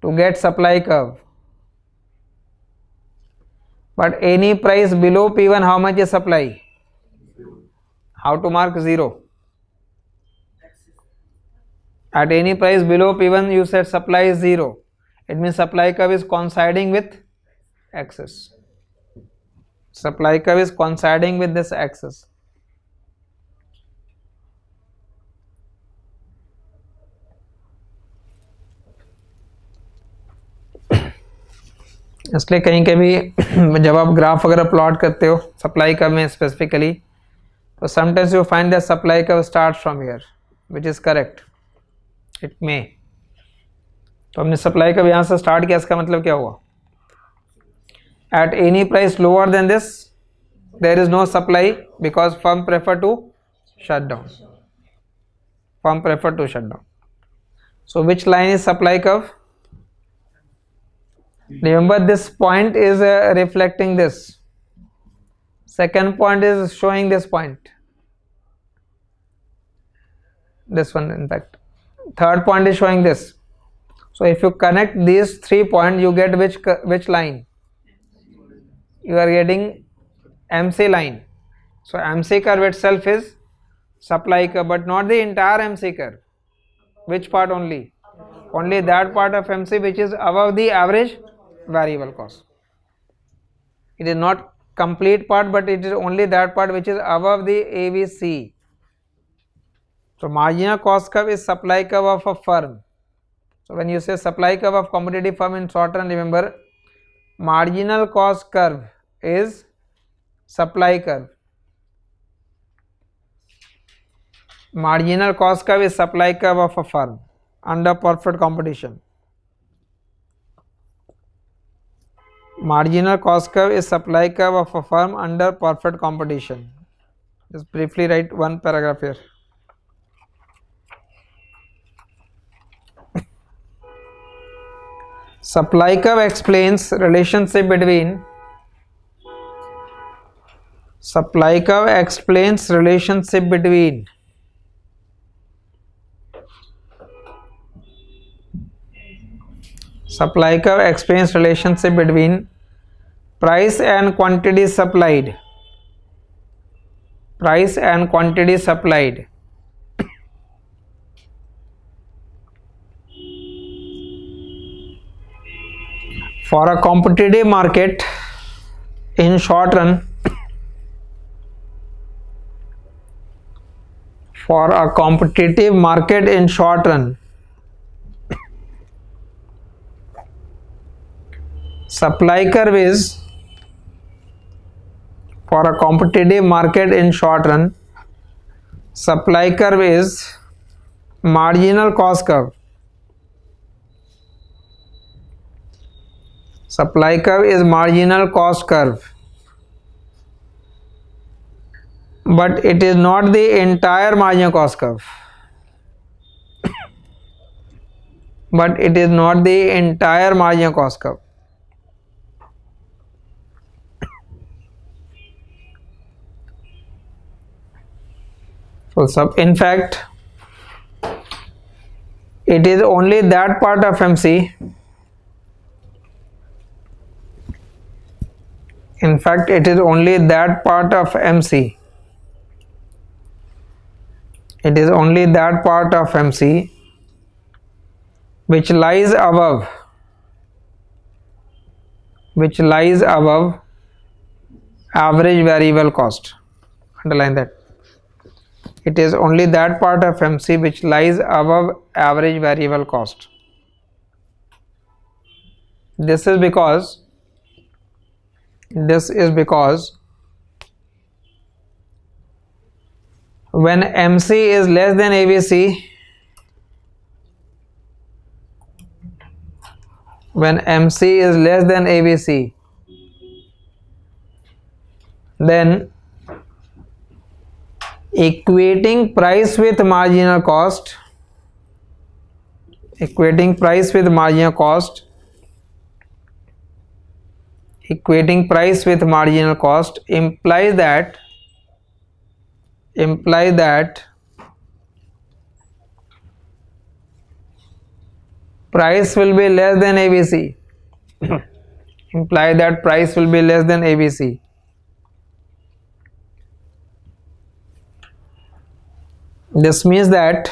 Speaker 1: to get supply curve. But any price below P1, how much is supply? How to mark 0? At any price below P1 you said supply is 0. It means supply curve is coinciding with axis. Supply curve is coinciding with this axis. इसलिए कहीं कभी जब आप graph वगैरह plot करते हो supply curve में specifically, तो sometimes you find that supply curve start from here, which is correct. It may. तो हमने सप्लाई कर्व यहाँ से स्टार्ट किया, इसका मतलब क्या हुआ? At any price lower than this there is no supply because firm prefer to shut down. Firm prefer to shut down. So which line is supply curve? Remember this point is reflecting this. Second point is showing this point. This one in fact. Third point is showing this. So if you connect these 3 points you get which line? You are getting MC line. So MC curve itself is supply curve but not the entire MC curve. Which part only? Only that part of MC which is above the average variable cost. It is not complete part but it is only that part which is above the ABC. So marginal cost curve is supply curve of a firm. So when you say supply curve of commodity firm in short run, remember marginal cost curve is supply curve. Marginal cost curve is supply curve of a firm under perfect competition. Marginal cost curve is supply curve of a firm under perfect competition. Just briefly write one paragraph here. Supply curve explains relationship between supply curve explains relationship between supply curve explains relationship between price and quantity supplied. Price and quantity supplied. For a competitive market in short run, for a competitive market in short run, supply curve is, for a competitive market in short run, supply curve is marginal cost curve. Supply curve is marginal cost curve, but it is not the entire marginal cost curve. But it is not the entire marginal cost curve. So in fact, it is only that part of MC. In fact, it is only that part of MC. It is only that part of MC which lies above average variable cost. Underline that. It is only that part of MC which lies above average variable cost. This is because when MC is less than ABC, then equating price with marginal cost implies that price will be less than ABC. Imply that price will be less than ABC. This means that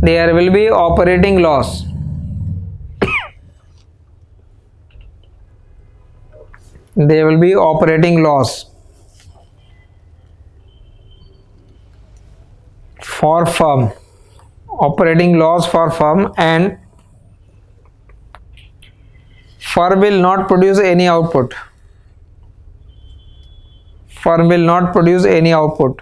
Speaker 1: there will be operating loss. There will be operating loss for firm. Operating loss for firm, and firm will not produce any output. Firm will not produce any output.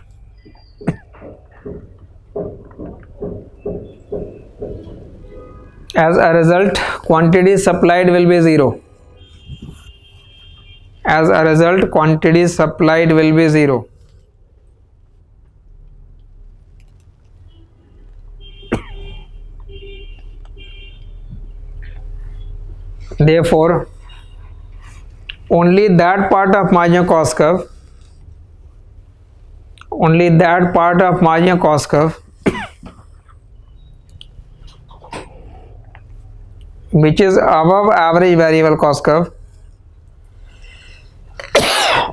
Speaker 1: As a result, quantity supplied will be zero. As a result, quantity supplied will be zero. Therefore, only that part of marginal cost curve, which is above average variable cost curve,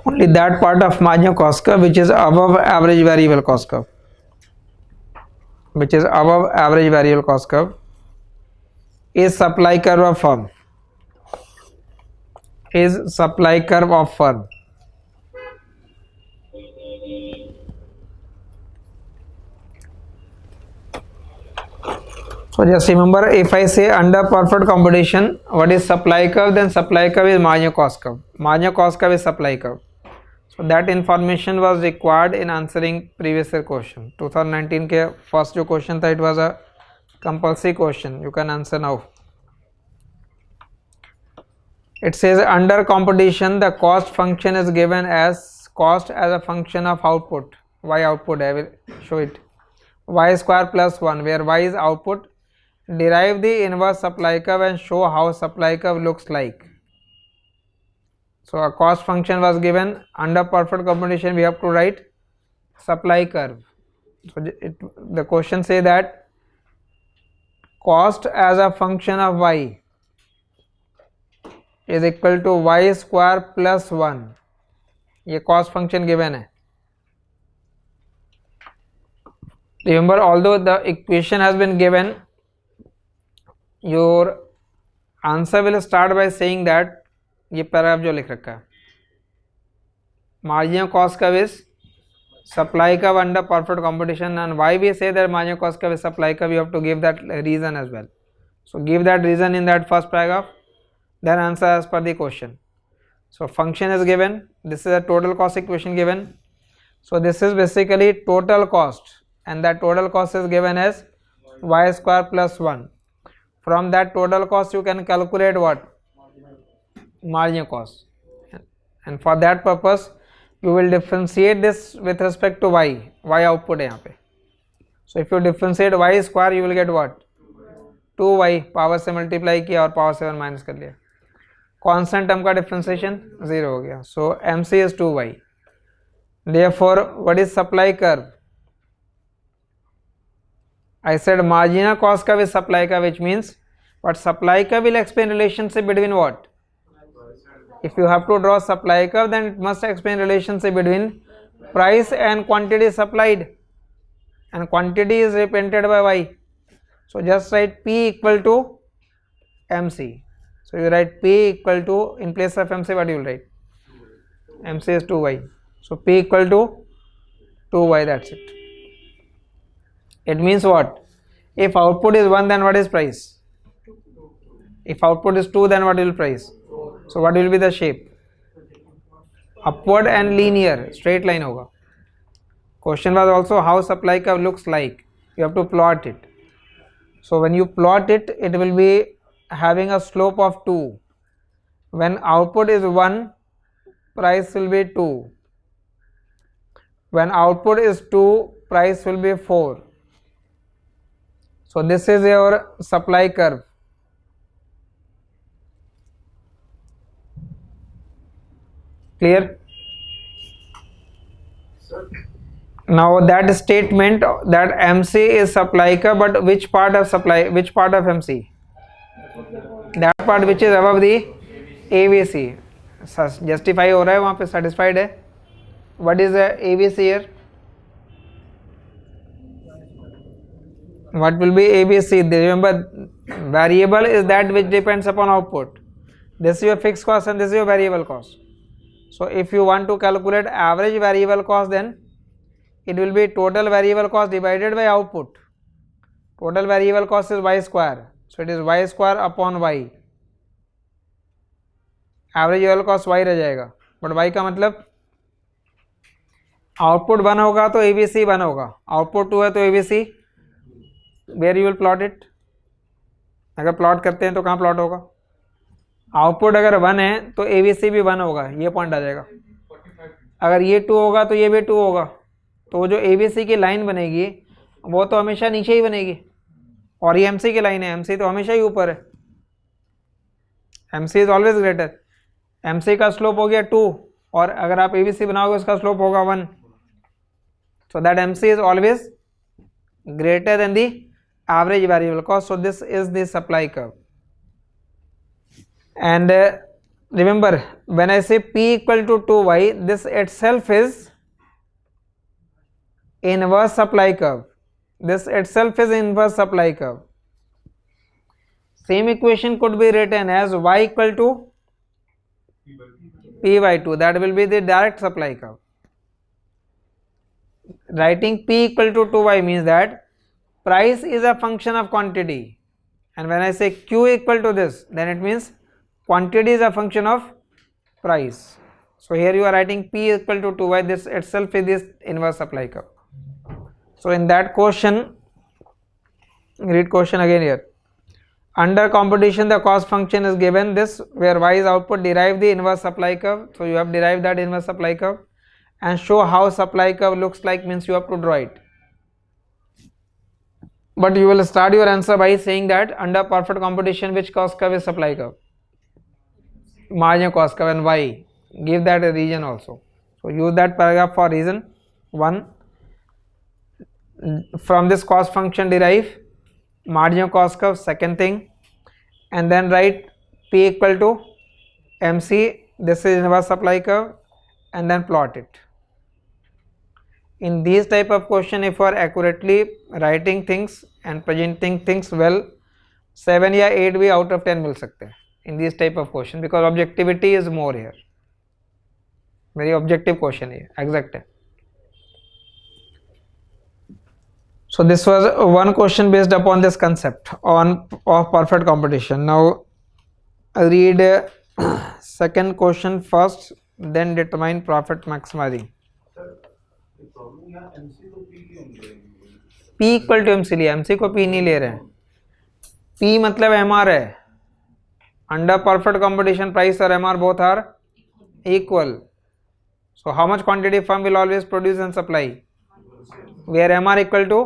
Speaker 1: only that part of marginal cost curve which is above average variable cost curve, is supply curve of firm. So just remember, if I say under perfect competition, what is supply curve? Then supply curve is marginal cost curve. Marginal cost curve is supply curve. So that information was required in answering previous year question. 2019 के first जो question था, it was a compulsory question. You can answer now. It says under competition the cost function is given as cost as a function of output. Y output, I will show it. Y square plus 1, where y is output. Derive the inverse supply curve and show how supply curve looks like. So a cost function was given. Under perfect competition we have to write supply curve. So the question say that cost as a function of y is equal to y square plus 1. ये cost function given है. Remember, although the equation has been given, your answer will start by saying that ये paragraph जो लिख रखा है, marginal cost curve is supply curve under perfect competition, and why we say that marginal cost curve is supply curve, you have to give that reason as well. So give that reason in that first paragraph, then answer as per the question. So function is given, this is a total cost equation given. So this is basically total cost, and that total cost is given as y square plus 1. From that total cost you can calculate what? Marginal cost. And for that purpose you will differentiate this with respect to y output है यहाँ पे. So if you differentiate y square you will get what? 2y, power से multiply किया और power से 1 minus कर लिया, constant term का डिफरेंशिएशन 0 हो गया. सो mc is 2y. Therefore what is supply curve? I said marginal cost curve is supply curve, which means what? Supply curve will explain relationship between what? If you have to draw supply curve, then it must explain relationship between price and quantity supplied, and quantity is represented by y. So just write P equal to MC. So you write P equal to, in place of MC what you will write? MC is 2y. So P equal to 2y, that's it. It means what? If output is 1, then what is price? If output is 2, then what will price? So what will be the shape? Upward and linear, straight line hoga. Question was also how supply curve looks like. You have to plot it. So when you plot it, it will be having a slope of 2. When output is 1, price will be 2. When output is 2, price will be 4. So this is your supply curve. Clear? Now that statement that MC is supply curve, but which part of supply, which part of MC? That part which is above the ABC. Justify हो रहा है वहाँ पे, satisfied है. What is the ABC here? What will be ABC? Remember, variable is that which depends upon output. This is your fixed cost and this is your variable cost. So if you want to calculate average variable cost, then it will be total variable cost divided by output. Total variable cost is y square. So it is y square upon y. Average variable cost y रह जाएगा. But y का मतलब output 1 होगा तो ABC 1 होगा, output 2 है तो ABC. Where you will plot it? अगर प्लॉट करते हैं तो कहाँ प्लॉट होगा? आउटपुट अगर 1 है तो ABC भी 1 होगा, ये पॉइंट आ जाएगा. अगर ये 2 होगा तो ये भी 2 होगा. तो जो ABC की लाइन बनेगी वो तो हमेशा नीचे ही बनेगी, और ये MC की लाइन है, MC तो हमेशा ही ऊपर है. MC is always greater. MC का स्लोप हो गया 2, और अगर आप ABC बनाओगे उसका स्लोप होगा 1. So that MC is always greater than the average variable cost. So this is the supply curve. And remember, when I say P equal to 2y, this itself is inverse supply curve. This itself is inverse supply curve. Same equation could be written as y equal to P by 2. That will be the direct supply curve. Writing P equal to 2y means that price is a function of quantity, and when I say Q equal to this, then it means quantity is a function of price. So here you are writing P equal to 2y, this itself is this inverse supply curve. So in that question, read question again here. Under competition, the cost function is given this, where y is output, derive the inverse supply curve. So you have derived that inverse supply curve, and show how supply curve looks like, means you have to draw it. But you will start your answer by saying that under perfect competition, which cost curve is supply curve? Marginal cost curve, and why? Give that a reason also. So use that paragraph for reason 1. From this cost function derive marginal cost curve, second thing, and then write P equal to MC, this is inverse supply curve, and then plot it. In these type of question, if you are accurately writing things and presenting things well, 7 या 8 भी out of 10 मिल सकते हैं in these type of question, because objectivity is more here. Very objective question है, exact है. So this was one question based upon this concept of perfect competition. Now read second question first, then determine profit maximizing. P equal to MC लिया, MC को P नहीं ले रहे हैं. P मतलब MR है. Under perfect competition, price or MR both are equal. So how much quantity firm will always produce and supply? Where MR equal to,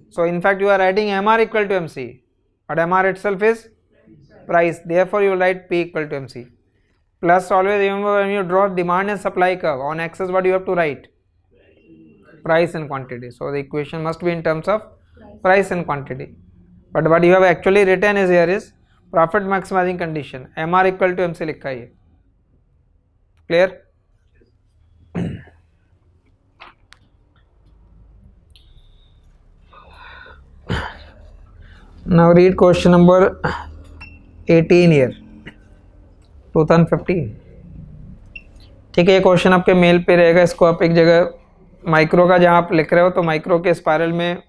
Speaker 1: so in fact you are writing MR equal to MC, but MR itself is price, therefore you will write P equal to MC. Plus always remember, when you draw demand and supply curve, on axis what you have to write? Price and quantity. So the equation must be in terms of price and quantity, but what you have actually written is here is profit maximizing condition, MR equal to MC लिखा है. Clear? Now read question number 18 here, 2015. ठीक है, ये question आपके mail पे रहेगा. इसको आप एक जगह माइक्रो का जहाँ आप लिख रहे हो तो माइक्रो के स्पाइरल में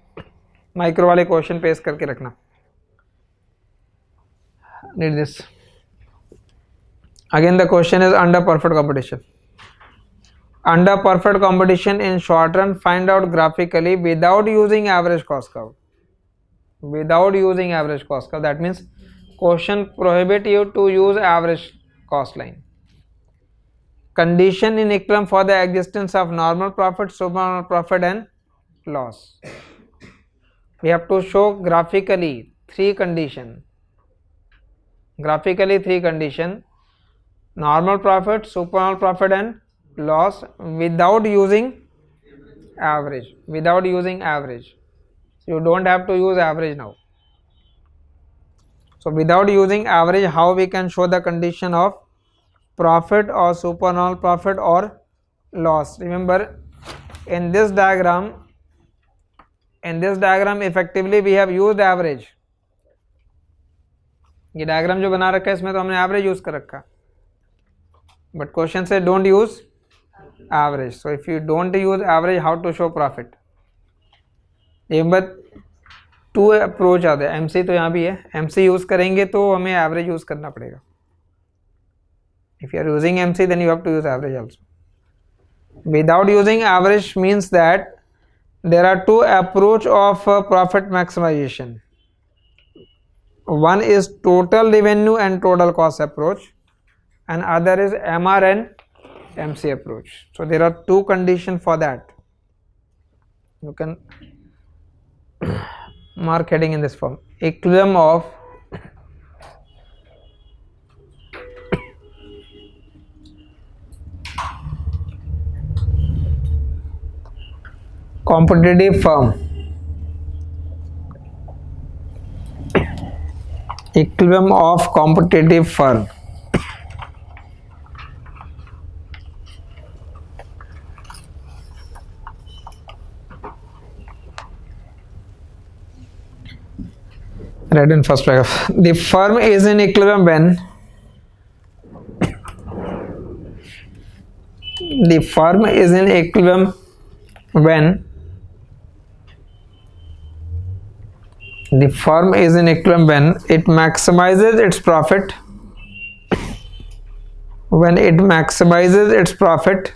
Speaker 1: माइक्रो वाले क्वेश्चन पेस्ट करके रखना. Read this. Again the question is under perfect competition. Under perfect competition, in short run, find out graphically without using average cost curve. Without using average cost curve, that means question prohibit you to use average cost line. Condition in equilibrium for the existence of normal profit, supernormal profit and loss. We have to show graphically three condition. Graphically three condition: normal profit, supernormal profit and loss, without using average. Without using average. You don't have to use average now. So without using average, how we can show the condition of profit or supernormal profit or loss? Remember, in this diagram effectively we have used average. ये diagram जो बना रखा है इसमें तो हमने average use कर रखा, बट क्वेश्चन से don't use average. So if you don't use average, how to show profit? Remember two approach आते हैं. एमसी तो यहाँ भी है, एमसी यूज करेंगे तो हमें एवरेज यूज करना पड़ेगा. If you are using MC then you have to use average also. Without using average means that there are two approach of profit maximisation. One is total revenue and total cost approach, and other is MR and MC approach. So there are two conditions for that. You can mark heading in this form: equilibrium of competitive firm. Equilibrium of competitive firm. Read in first paragraph. The firm is in equilibrium when the firm is in equilibrium when the firm is in equilibrium when it maximizes its profit, when it maximizes its profit,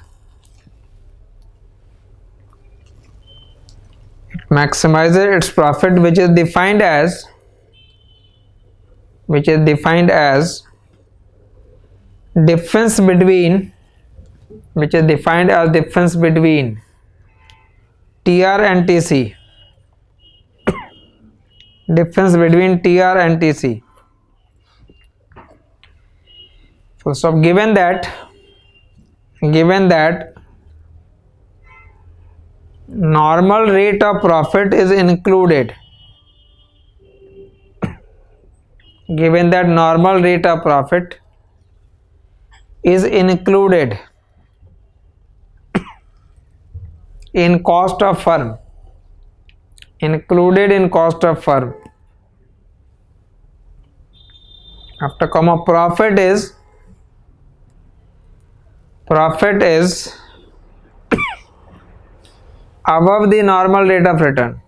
Speaker 1: it maximizes its profit, which is defined as difference between, which is defined as difference between TR and TC. Difference between TR and TC. So given that normal rate of profit is included, given that normal rate of profit is included in cost of firm, included in cost of firm. After comma, profit is above the normal rate of return.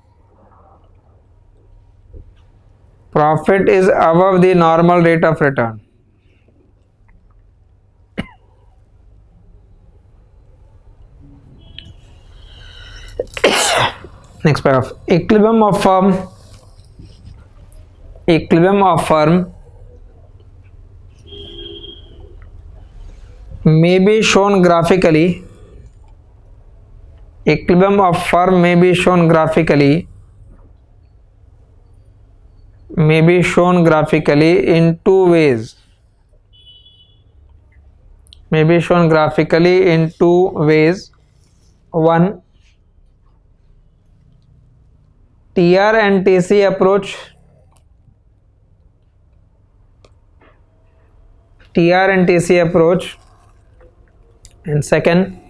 Speaker 1: Profit is above the normal rate of return. Next paragraph. Equilibrium of firm may be shown graphically. Equilibrium of firm may be shown graphically. In two ways. One, TR and TC approach. And second,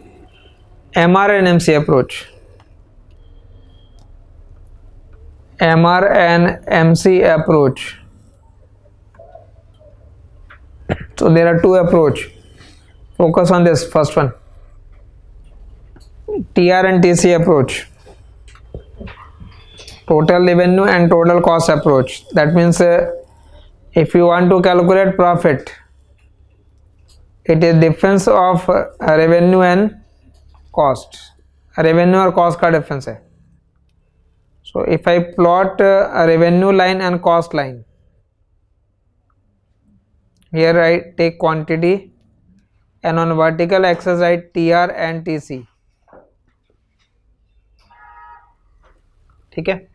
Speaker 1: MR and MC approach. So there are two approach. Focus on this first one. TR and TC approach. Total revenue and total cost approach. That means if you want to calculate profit, it is difference of revenue and cost. Revenue or cost का difference है. So if I plot a revenue line and cost line, here I take quantity and on vertical axis write TR and TC. ठीक है.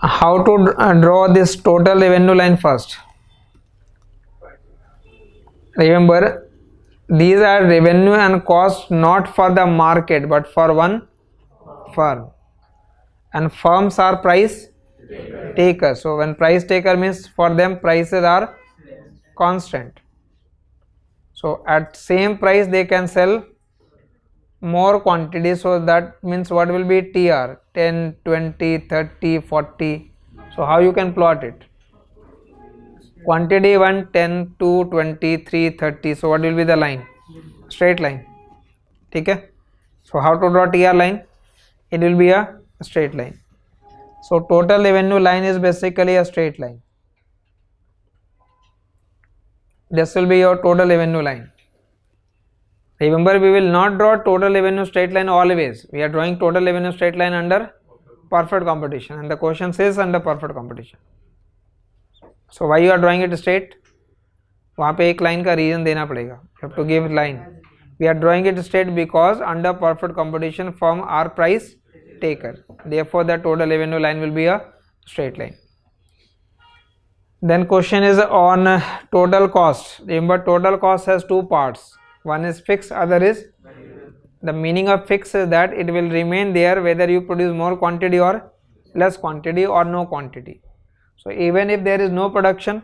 Speaker 1: How to draw this total revenue line first? Remember, these are revenue and cost not for the market but for one firm, and firms are price takers. So when price taker means for them prices are constant. So at same price they can sell more quantity, so that means what will be TR? 10, 20, 30, 40. So how you can plot it? Quantity 1, 10, 2, 20, 3, 30. So what will be the line? Straight line. Okay. So how to draw TR line? It will be a straight line. So total revenue line is basically a straight line. This will be your total revenue line. Remember, we will not draw total revenue straight line always. We are drawing total revenue straight line under perfect competition, and the question says under perfect competition. So why you are drawing it straight? वहाँ पे एक line का reason देना पड़ेगा. You have to give line. We are drawing it straight because under perfect competition firm are price taker. Therefore, the total revenue line will be a straight line. Then question is on total cost. Remember, total cost has two parts. One is fixed, other is the meaning of fixed is that it will remain there whether you produce more quantity or less quantity or no quantity. So even if there is no production,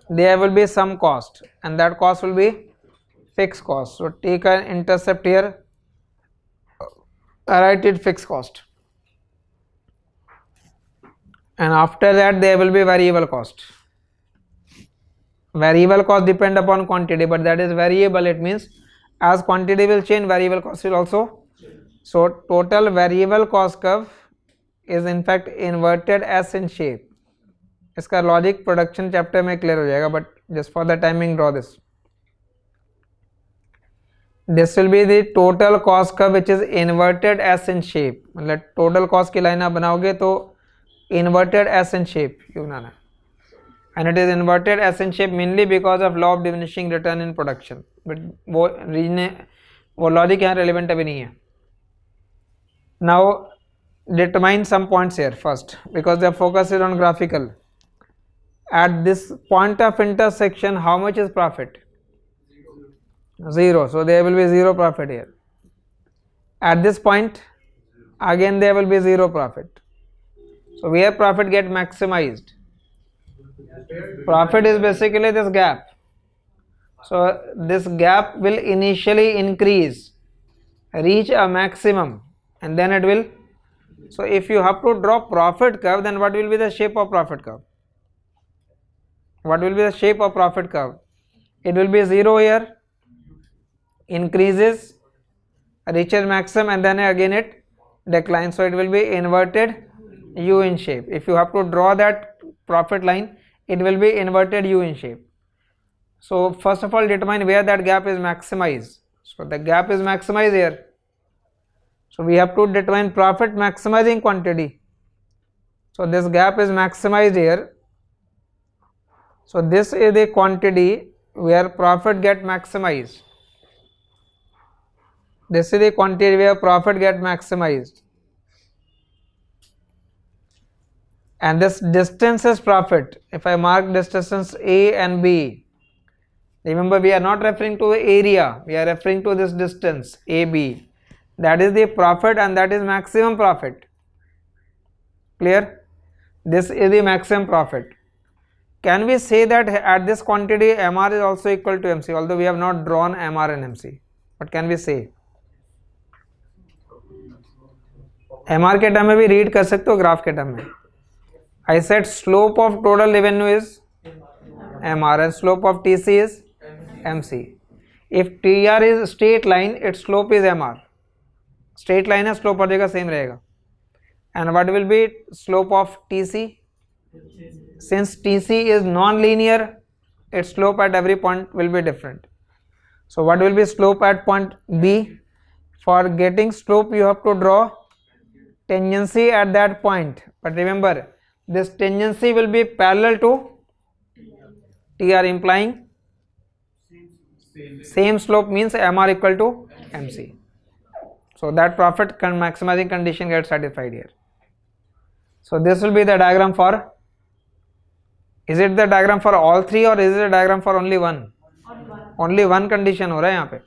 Speaker 1: there will be some cost, and that cost will be fixed cost. So take an intercept here, write it fixed cost, and after that there will be variable cost. Variable cost depend upon quantity, but that is variable. It means as quantity will change, variable cost will also. So total variable cost curve is in fact inverted S in shape. इसका logic production chapter में clear हो जाएगा, but just for the timing draw this. This will be the total cost curve which is inverted S in shape. मतलब total cost की line आप बनाओगे तो inverted S in shape you banana, and it is inverted S in shape mainly because of law of diminishing return in production. But वो logic यहाँ relevant अभी नहीं है. Now determine some points here first, because the focus is on graphical. At this point of intersection, how much is profit? 0. So there will be 0 profit here. At this point, again there will be 0 profit. So where profit get maximized? Profit is basically this gap. So this gap will initially increase, reach a maximum, and then it will. So if you have to draw profit curve, then what will be the shape of profit curve? What will be the shape of profit curve? It will be 0 here, increases, reaches maximum, and then again it declines. So it will be inverted U in shape. If you have to draw that profit line, it will be inverted U in shape. So first of all, determine where that gap is maximized. So the gap is maximized here. So we have to determine profit maximizing quantity. So this gap is maximized here. So this is the quantity where profit get maximized. This is the quantity where profit get maximized. And this distance is profit. If I mark this distance A and B, remember we are not referring to the area, we are referring to this distance AB. That is the profit and that is maximum profit. Clear? This is the maximum profit. Can we say that at this quantity MR is also equal to MC, although we have not drawn MR and MC? What can we say? MR के term में भी read कर सकते हो graph के term में. I said slope of total revenue is MR and slope of TC is MC. If TR is straight line, its slope is MR. Straight line है, slope हर जगह same रहेगा. And what will be slope of TC? Since TC is non-linear, its slope at every point will be different. So what will be slope at point B? For getting slope, you have to draw tangency at that point. But remember, this tangency will be parallel to TR, implying same slope means MR equal to MC. So that profit maximizing condition gets satisfied here. So this will be the diagram for. Is it the diagram for all three or is it a diagram for only one? Only one condition हो रहा है यहाँ पे,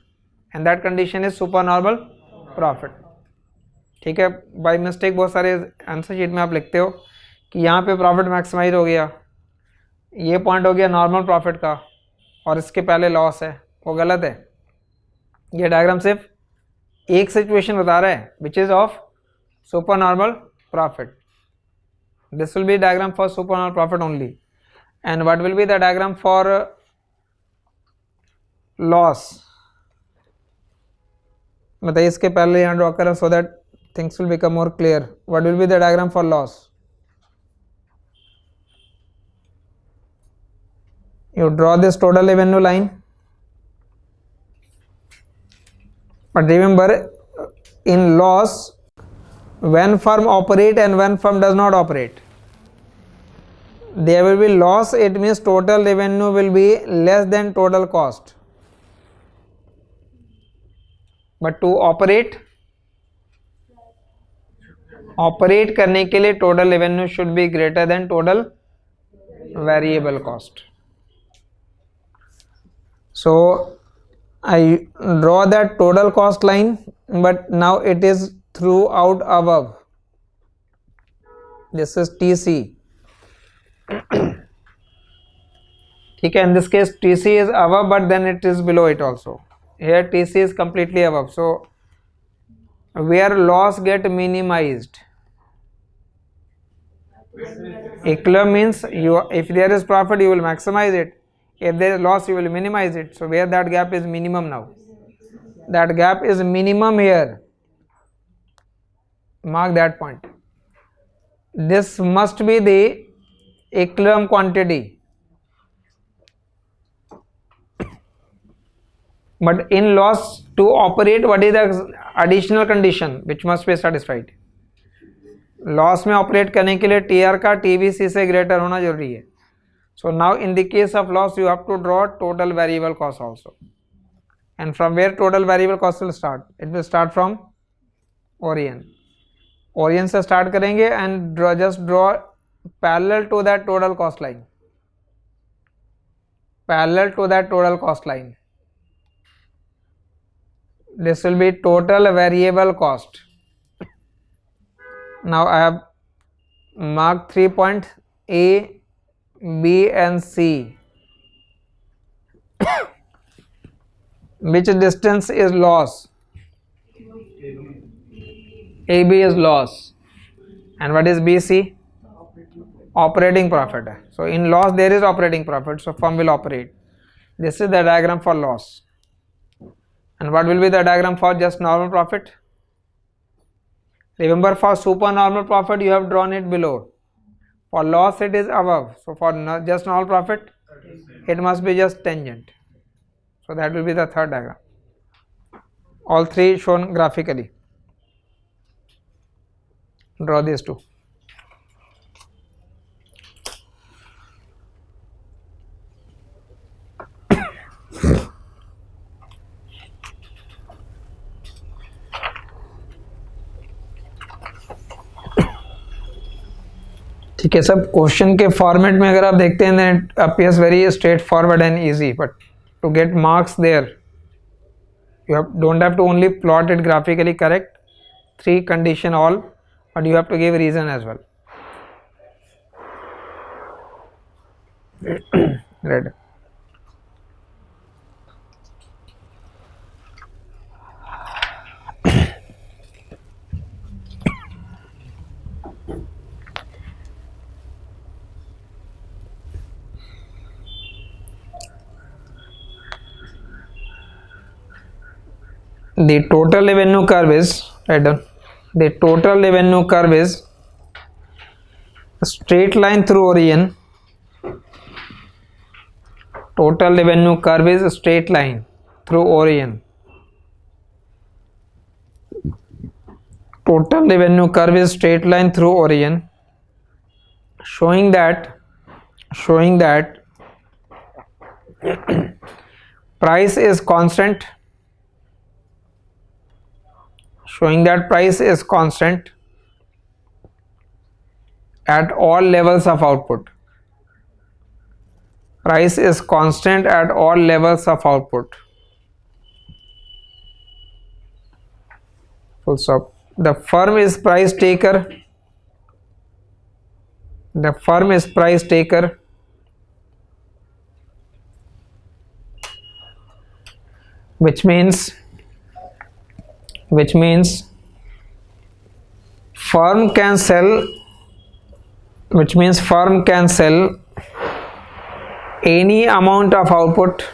Speaker 1: and that condition is supernormal profit. ठीक है, by mistake बहुत सारे answer sheet में आप लिखते हो कि यहाँ पे प्रॉफिट मैक्सिमाइज हो गया, ये पॉइंट हो गया नॉर्मल प्रॉफिट का और इसके पहले लॉस है, वो गलत है. ये डायग्राम सिर्फ एक सिचुएशन बता रहा है which is of super normal profit. This will be diagram for super normal profit only. And what will be the diagram for loss? बताइए इसके पहले यहाँ ड्रॉ करें so that things will become more clear. What will be the diagram for loss? You draw this total revenue line, but remember in loss, when firm operate and when firm does not operate, there will be loss. It means total revenue will be less than total cost. But to operate करने के लिए total revenue should be greater than total variable cost. So I draw that total cost line, but now it is throughout above. This is TC. ठीक है, in this case TC is above but then it is below it also. Here TC is completely above. So where loss get minimized. Equilibrium means if there is profit you will maximize it, if there is loss you will minimize it. So where that gap is minimum now, that gap is minimum here. Mark that point. This must be the equilibrium quantity. But in loss to operate, what is the additional condition which must be satisfied? Loss में operate करने के लिए TR का TVC से greater होना जरूरी है. So now in the case of loss you have to draw total variable cost also. And from where total variable cost will start? It will start from origin. Origin से start करेंगे and just draw parallel to that total cost line. Parallel to that total cost line. This will be total variable cost. Now I have marked 3 points A, B and C. Which distance is loss? AB is loss. And what is BC? Operating profit. So in loss there is operating profit, so firm will operate. This is the diagram for loss. And what will be the diagram for just normal profit? Remember, for supernormal profit you have drawn it below. For loss it is above. So for just normal profit it must be just tangent. So that will be the third diagram. All three shown graphically. Draw these two. ठीक है सब question के format में अगर आप देखते हैं then it appears very straightforward and easy, but to get marks there you don't have to only plot it graphically correct, three condition all, but you have to give reason as well. Right. The total revenue curve is, write down, the total revenue curve is a straight line through origin. Total revenue curve is a straight line through origin. Total revenue curve is straight line through origin, showing that price is constant. Showing that price is constant at all levels of output. Price is constant at all levels of output. Full stop. The firm is price taker. The firm is price taker. Which means firm can sell any amount of output.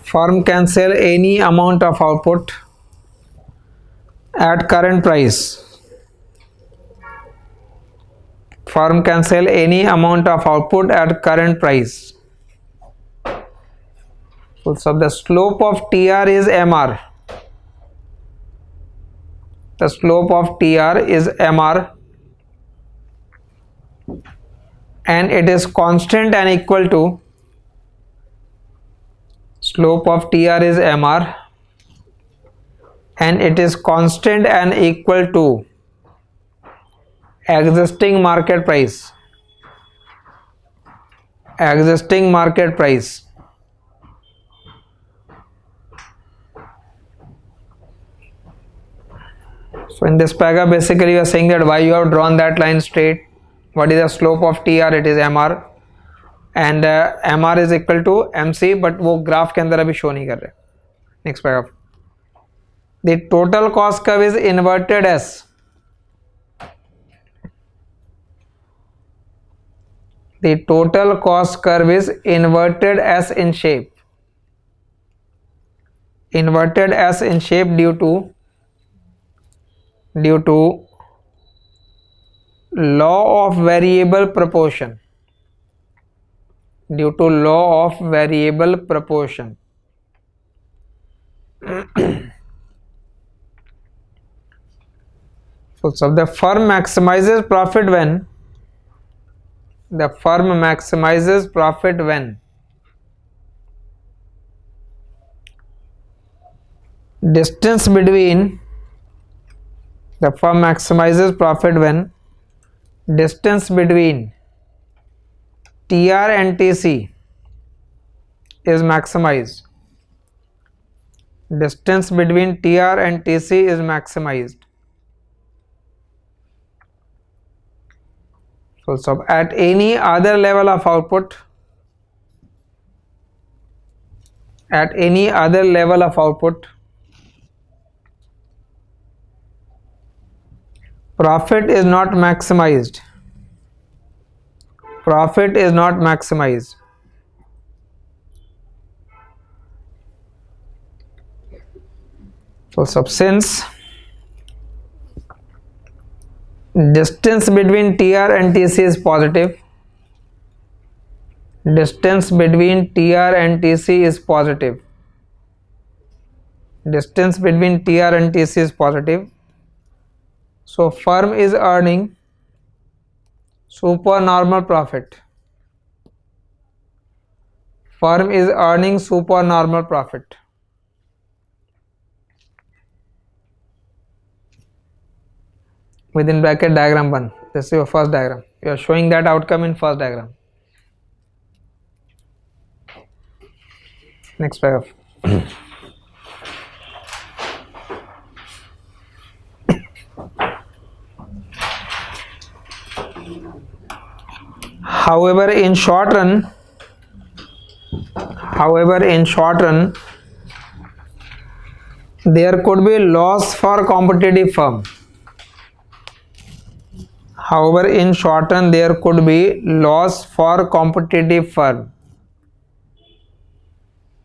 Speaker 1: Firm can sell any amount of output at current price. Firm can sell any amount of output at current price. So the slope of TR is MR. The slope of TR is MR and it is constant and equal to, slope of TR is MR and it is constant and equal to existing market price. Existing market price. So in this paragraph basically you are saying that why you have drawn that line straight. What is the slope of TR? It is MR and MR is equal to MC, but वो graph के अंदर अभी show नहीं कर रहे. Next paragraph. The total cost curve is inverted S. The total cost curve is inverted S in shape. Inverted S in shape due to law of variable proportion. Due to law of variable proportion. So the firm maximizes profit when distance between the firm maximizes profit when distance between TR and TC is maximized. Distance between TR and TC is maximized. So at any other level of output, at any other level of output, profit is not maximized. Profit is not maximized. So substance, distance between TR and TC is positive. Distance between TR and TC is positive. Distance between TR and TC is positive. So firm is earning supernormal profit. Firm is earning supernormal profit. Within bracket diagram 1. This is your first diagram. You are showing that outcome in first diagram. Next paragraph. However, in short run, there could be loss for competitive firm. However, in short run, there could be loss for competitive firm.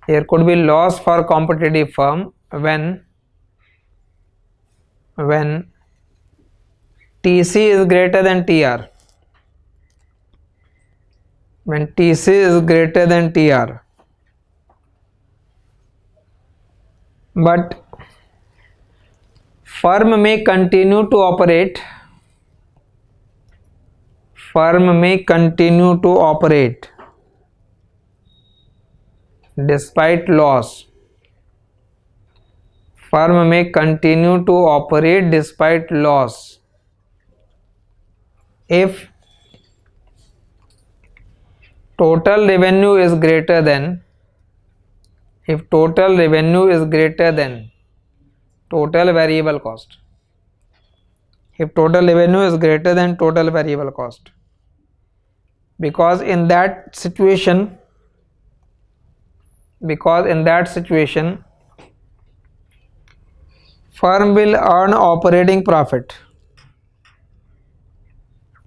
Speaker 1: There could be loss for competitive firm when TC is greater than TR. When TC is greater than TR. But firm may continue to operate. Firm may continue to operate despite loss. Firm may continue to operate despite loss if total revenue is greater than total variable cost. If total revenue is greater than total variable cost. Because in that situation firm will earn operating profit.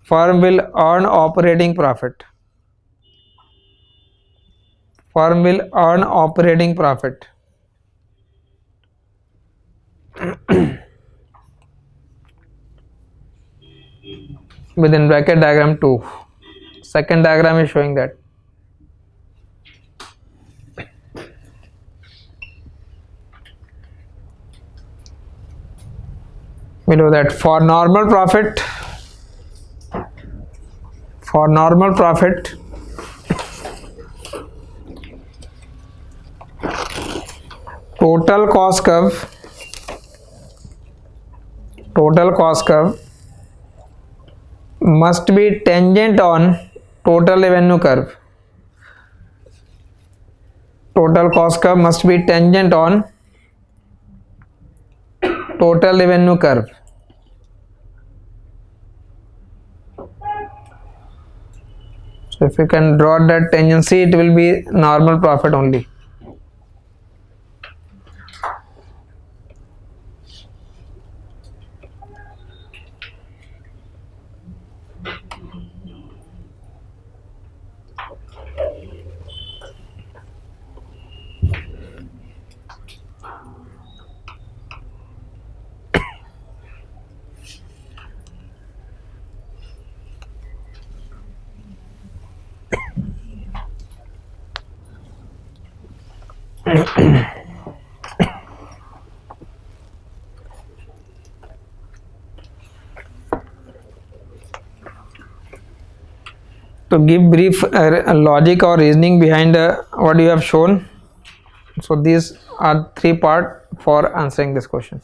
Speaker 1: Firm will earn operating profit. Firm will earn operating profit. Within bracket diagram 2. Second diagram is showing that. Below that, for normal profit, total cost curve must be tangent on total revenue curve. Total cost curve must be tangent on total revenue curve. So if you can draw that tangency, it will be normal profit only. To give brief logic or reasoning behind what you have shown. So these are 3 parts for answering this question.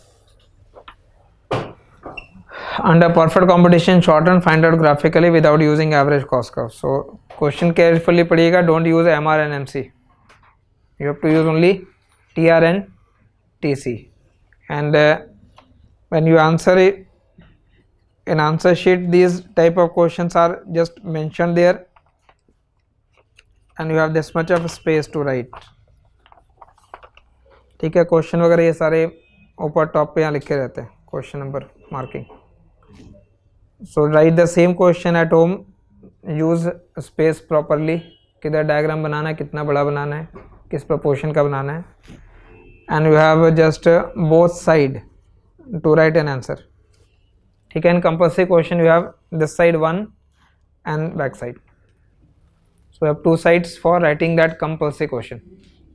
Speaker 1: Under perfect competition, shorten, find out graphically without using average cost curve. So question carefully padiyega, don't use MR and MC. You have to use only TR and TC. And when you answer it in answer sheet, these type of questions are just mentioned there, and you have this much of space to write. ठीक है, question वगैरह ये सारे ऊपर top पे यहाँ लिखे रहते हैं, question number marking. So right the same question at home, use space properly. किधर डायग्राम बनाना है, कितना बड़ा बनाना है, किस प्रोपोर्शन का बनाना है, and you have just both side to write an answer. ठीक है, in compulsory question you have this side 1 and back side. So you have 2 sides for writing that compulsory question.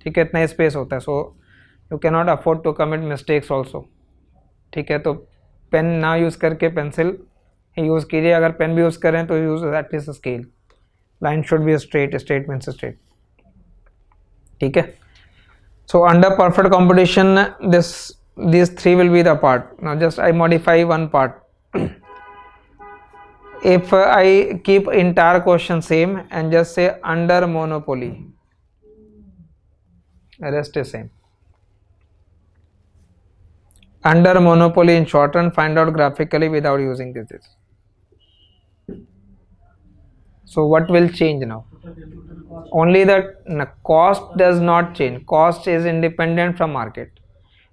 Speaker 1: ठीक है, इतना स्पेस होता है, so you can not afford to commit mistakes also. ठीक है, तो पेन ना यूज़ करके पेंसिल ही यूज़ कीजिए. अगर पेन भी यूज़ करें तो use at least scale. Line should be straight, straight means straight. ठीक है, so under perfect competition these 3 will be the part. Now just I modify one part. If I keep entire question same and just say under monopoly, rest is same. Under monopoly in shorthand, find out graphically without using this. So what will change now? Only that cost does not change. Cost is independent from market.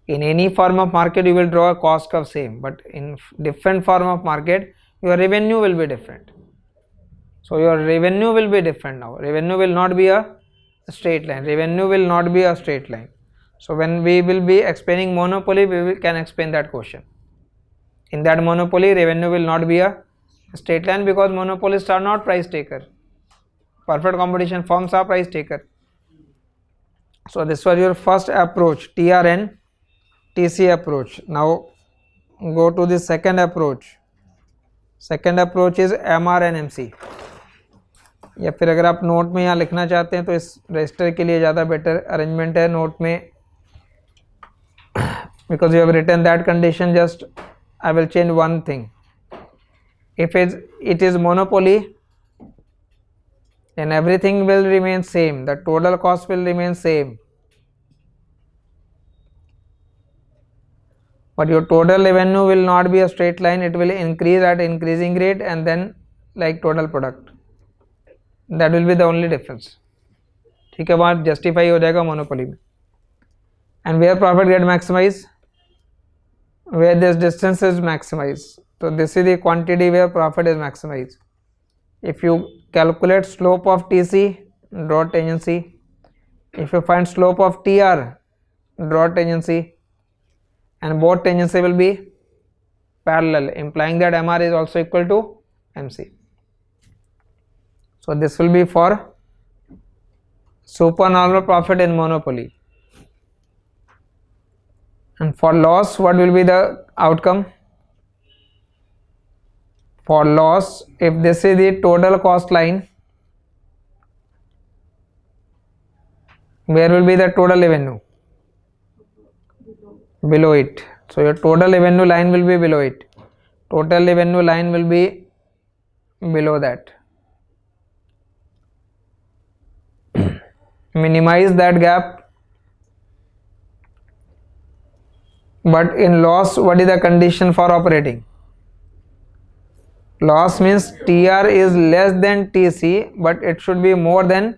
Speaker 1: In any form of market you will draw a cost curve same, but in different form of market your revenue will be different. So your revenue will be different now. Revenue will not be a straight line. Revenue will not be a straight line. So when we will be explaining monopoly, can explain that question. In that monopoly, revenue will not be a straight line because monopolists are not price taker. Perfect competition firms are price taker. So this was your first approach, TRN TC approach. Now go to the second approach. Second approach is MR and MC. या फिर अगर आप note में यहाँ लिखना चाहते हैं तो इस रजिस्टर के लिए ज़्यादा बेटर अरेंजमेंट है नोट में, because you have written that condition. Just I will change one thing. If it is monopoly, then everything will remain same. The total cost will remain same. But your total revenue will not be a straight line. It will increase at increasing rate and then like total product. That will be the only difference. ठीक है, वहाँ justify हो जाएगा monopoly में. And where profit get maximized? Where this distance is maximized. So this is the quantity where profit is maximized. If you calculate slope of TC, draw tangency. If you find slope of TR, draw tangency. And both tangency will be parallel, implying that MR is also equal to MC. So this will be for supernormal profit in monopoly. And for loss, what will be the outcome? For loss, if this is the total cost line, where will be the total revenue? Below it. So your total revenue line will be below it. Total revenue line will be below that. Minimize that gap. But in loss, what is the condition for operating? Loss means TR is less than TC, but it should be more than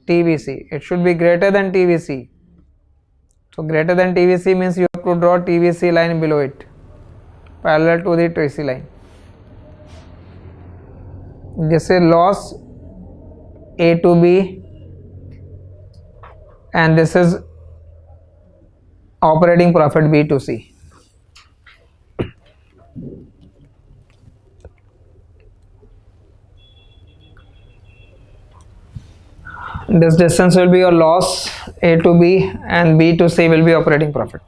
Speaker 1: TVC. It should be greater than TVC. So greater than TVC means you have to draw TVC line below it, parallel to the TC line. This is loss A to B, and this is operating profit B to C. This distance will be your loss A to B, and B to C will be operating profit.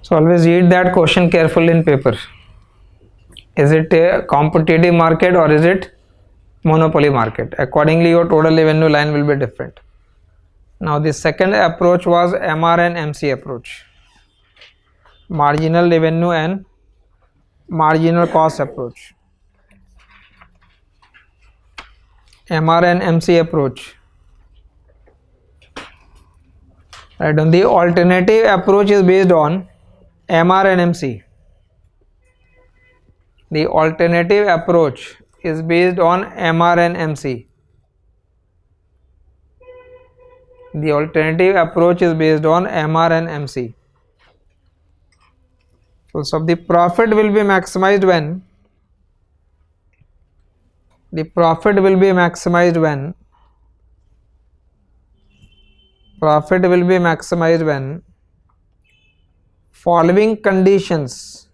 Speaker 1: So always read that question carefully in paper. Is it a competitive market or is it monopoly market? Accordingly your total revenue line will be different. Now the second approach was MR and MC approach, marginal revenue and marginal cost approach. MR and MC approach. Right, and the alternative approach is based on MR and MC. The alternative approach is based on MR and MC. The alternative approach is based on MR and MC. So the profit will be maximized when profit will be maximized when following conditions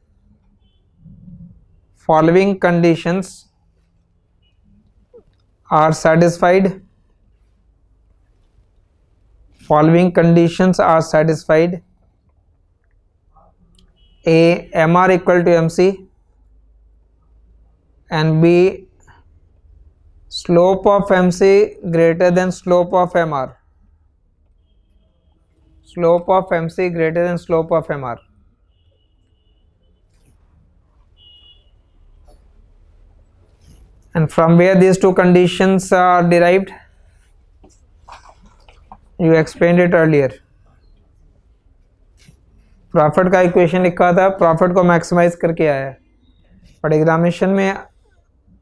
Speaker 1: are satisfied. Following conditions are satisfied. A, MR equal to MC, and B, slope of MC greater than slope of MR. Slope of MC greater than slope of MR. And from where these two conditions are derived? You explained it earlier. Profit का equation लिखा था, profit को maximise करके आया है, but examination में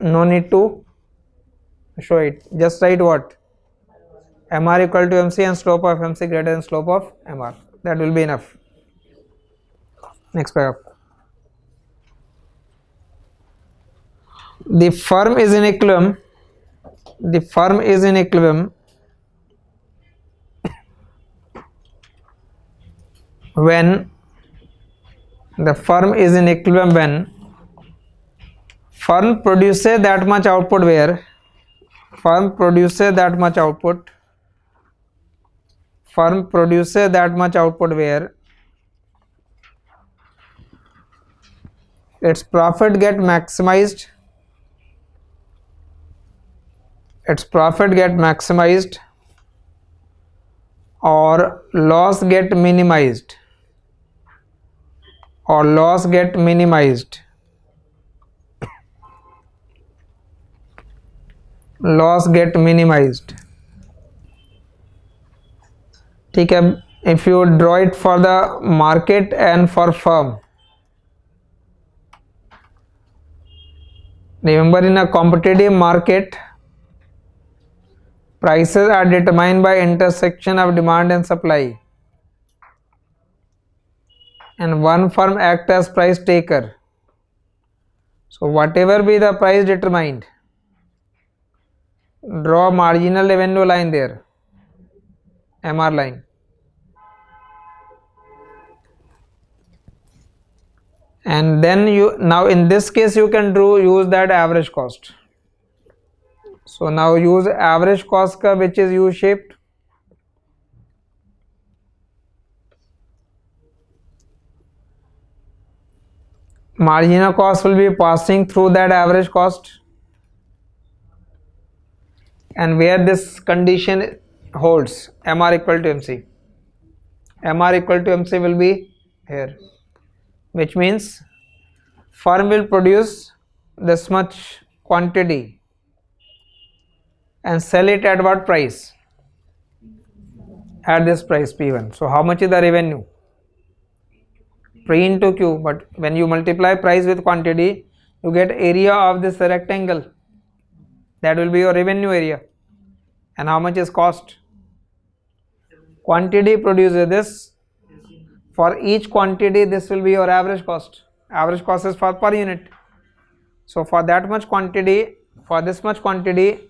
Speaker 1: no need to show it, just write what MR equal to MC and slope of MC greater than slope of MR. That will be enough. Next paragraph. The firm is in equilibrium. The firm is in equilibrium when firm produces that much output where firm produces that much output where its profit get maximized or loss get minimized ठीक है. If you draw it for the market and for firm, remember in a competitive market prices are determined by intersection of demand and supply, and one firm acts as price taker. So whatever be the price determined, draw marginal revenue line there, MR line, and then now in this case you can use that average cost. So now use average cost curve, which is U shaped. Marginal cost will be passing through that average cost, and where this condition holds, MR equal to MC. MR equal to MC will be here, which means firm will produce this much quantity and sell it at what price? At this price P1. So how much is the revenue? P into Q, but when you multiply price with quantity, you get area of this rectangle. That will be your revenue area. And how much is cost? Quantity produces this. For each quantity, this will be your average cost. Average cost is for per unit. So for that much quantity, for this much quantity,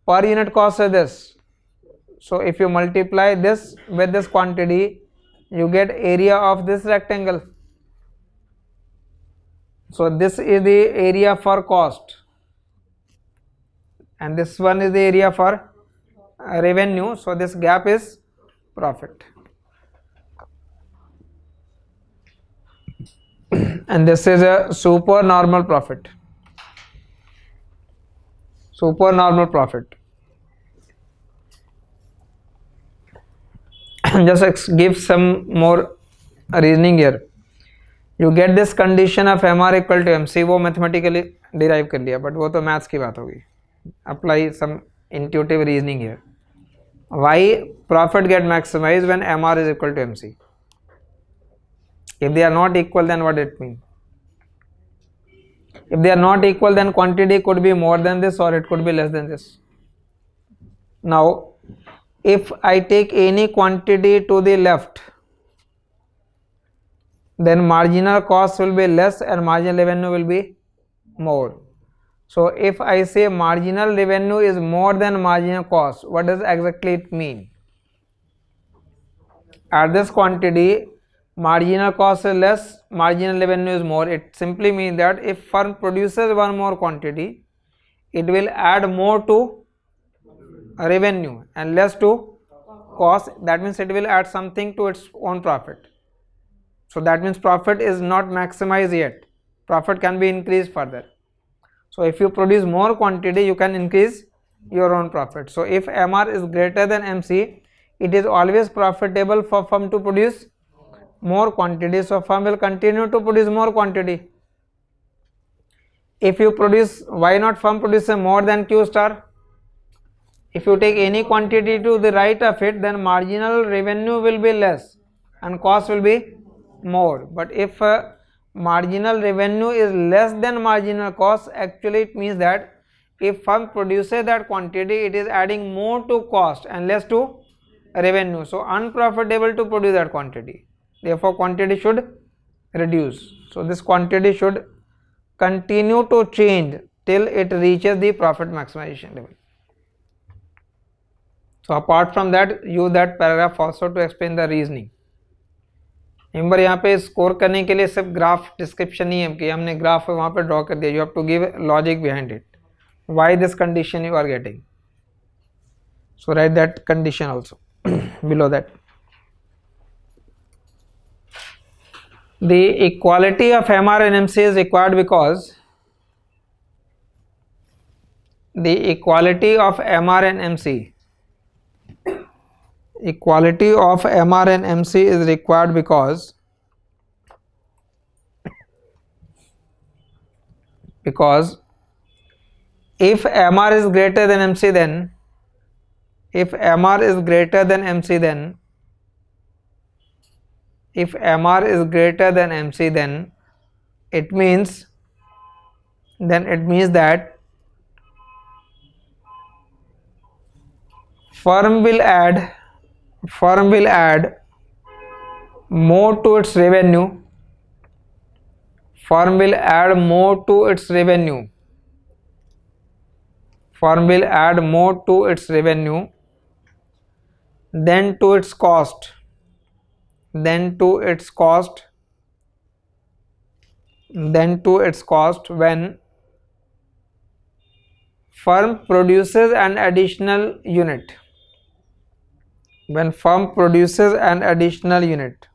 Speaker 1: per unit cost is this. So if you multiply this with this quantity, you get area of this rectangle. So this is the area for cost, and this one is the area for revenue. So this gap is profit. and this is a supernormal profit. Supernormal profit. Just give some more reasoning here. You get this condition of MR equal to MC, वो mathematically derive कर लिया, but वो तो maths की बात होगी. Apply some intuitive reasoning here. Why profit get maximized when MR is equal to MC? If they are not equal, then what it means? If they are not equal, then quantity could be more than this or it could be less than this. Now, if I take any quantity to the left, then marginal cost will be less and marginal revenue will be more. So if I say marginal revenue is more than marginal cost, what does exactly it mean? At this quantity, marginal cost is less, marginal revenue is more. It simply means that if firm produces one more quantity, it will add more to revenue and less to cost. That means it will add something to its own profit. So that means profit is not maximized yet. Profit can be increased further. So if you produce more quantity, you can increase your own profit. So if MR is greater than MC, it is always profitable for firm to produce more quantity. So firm will continue to produce more quantity. If you produce, why not firm produce more than Q star? If you take any quantity to the right of it, then marginal revenue will be less and cost will be more. But if marginal revenue is less than marginal cost, actually it means that if firm produces that quantity, it is adding more to cost and less to revenue. So unprofitable to produce that quantity. Therefore quantity should reduce. So this quantity should continue to change till it reaches the profit maximization level. So apart from that, use that paragraph also to explain the reasoning. Number यहाँ पे score करने के लिए सिर्फ graph description नहीं है कि हमने ग्राफ वहाँ पे ड्रॉ कर दिया. You have to give logic behind it, why this condition you are getting. So write that condition also below that. The equality of MR and MC is required because the equality of MR and MC, equality of MR and MC is required because if MR is greater than MC, then if MR is greater than MC, then if MR is greater than MC, then it means that firm will add more to its revenue. Firm will add more to its revenue. Firm will add more to its revenue than to its cost. When firm produces an additional unit. When firm produces an additional unit.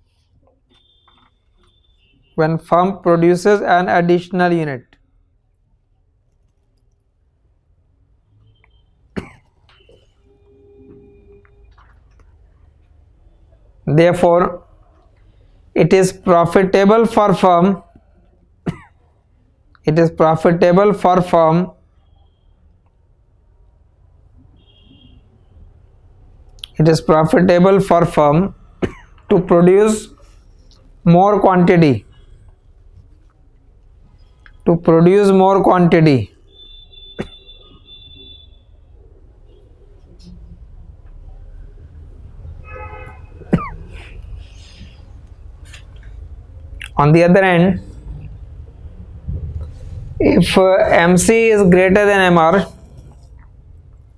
Speaker 1: When firm produces an additional unit. Therefore, it is profitable for firm. It is profitable for firm to produce more quantity. On the other hand, if MC is greater than MR,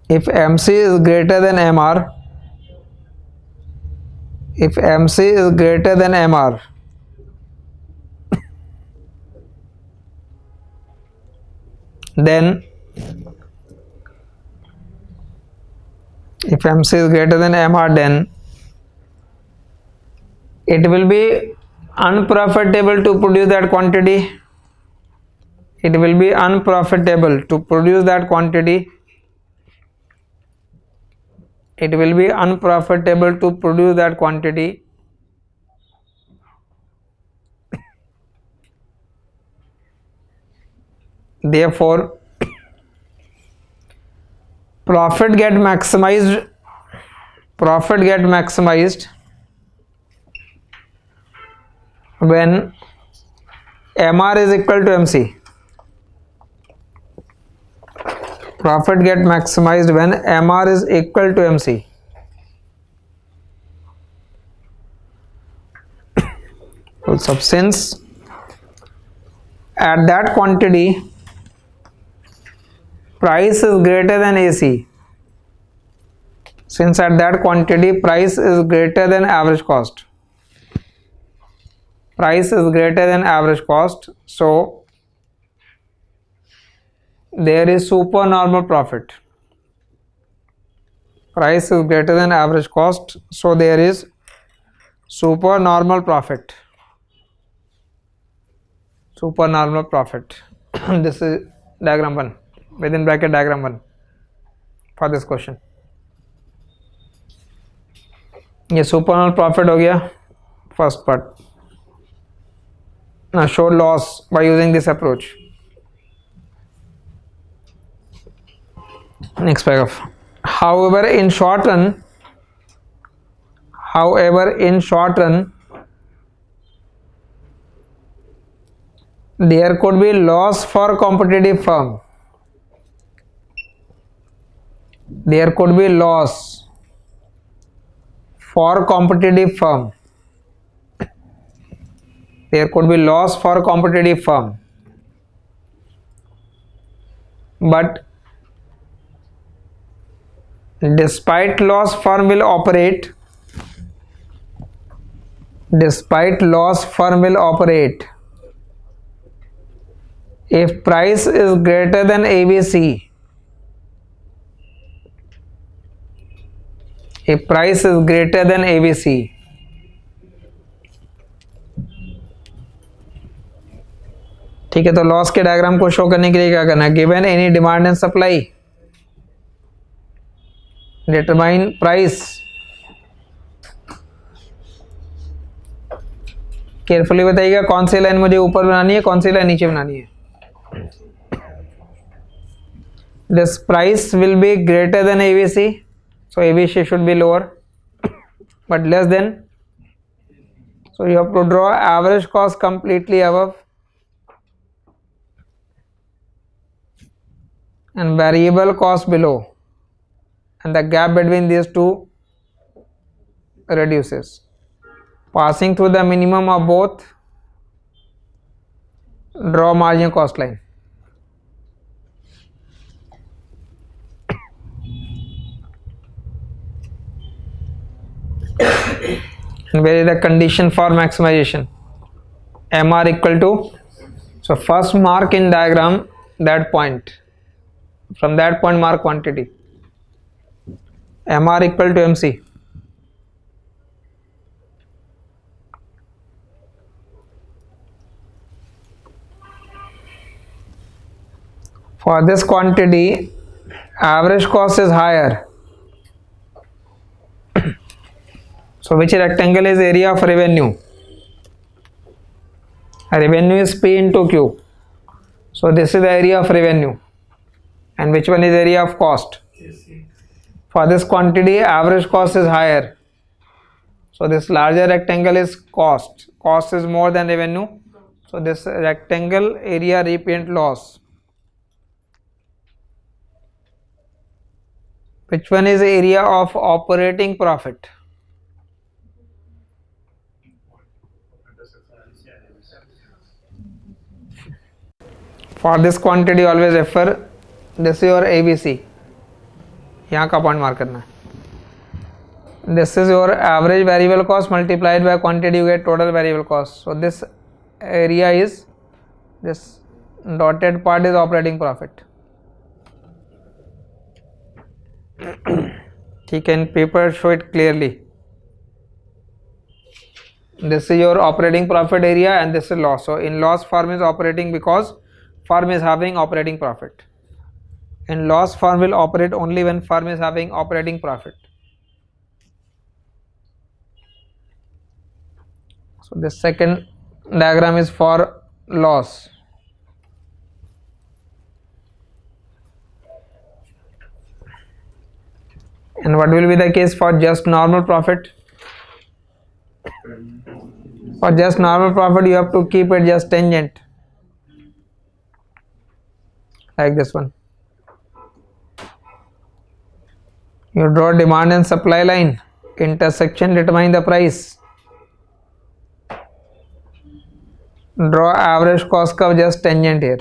Speaker 1: if MC is greater than MR, then if MC is greater than MR, then it will be unprofitable to produce that quantity. It will be unprofitable to produce that quantity. It will be unprofitable to produce that quantity. Therefore, profit get maximized when MR is equal to MC. Profit get maximized when MR is equal to MC. So since at that quantity price is greater than AC, since at that quantity price is greater than average cost, so there is supernormal profit. Price is greater than average cost, so there is supernormal profit. This is diagram 1, within bracket diagram 1 for this question. ये supernormal profit हो गया first part. Now show loss by using this approach. Next paragraph. However, in short run, there could be loss for competitive firm. There could be loss for competitive firm. There could be loss for competitive firm. But despite loss, firm will operate. If price is greater than ABC. If price is greater than ABC. ठीक है, तो loss के diagram को show करने के लिए क्या करना है? Given any demand and supply, determine price. Carefully बताइएगा कौन सी लाइन मुझे ऊपर बनानी है, कौन सी लाइन नीचे बनानी है. This price will be greater than ABC, so ABC should be lower, but less than. So you have to draw average cost completely above and variable cost below, and the gap between these two reduces. Passing through the minimum of both, draw marginal cost line. And where is the condition for maximization? MR equal to, so first mark in diagram that point. From that point mark quantity. MR equal to MC. For this quantity, average cost is higher. So which rectangle is area of revenue? Revenue is P into Q. So this is the area of revenue. And which one is area of cost? For this quantity, average cost is higher. So this larger rectangle is cost. Cost is more than revenue. So this rectangle area repaint loss. Which one is area of operating profit? For this quantity always refer, this is your ABC. यहाँ का point mark करना है. This is your average variable cost multiplied by quantity, you get total variable cost. So this area is, this dotted part is operating profit. ठीक है, in paper show it clearly. This is your operating profit area and this is loss. So in loss, firm is operating because firm is having operating profit. In loss, firm will operate only when firm is having operating profit. So this second diagram is for loss. And what will be the case for just normal profit? For just normal profit, you have to keep it just tangent, like this one. You draw demand and supply line, intersection determine the price. Draw average cost curve just tangent here.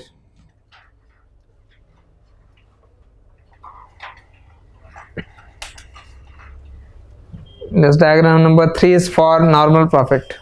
Speaker 1: This diagram number 3 is for normal profit.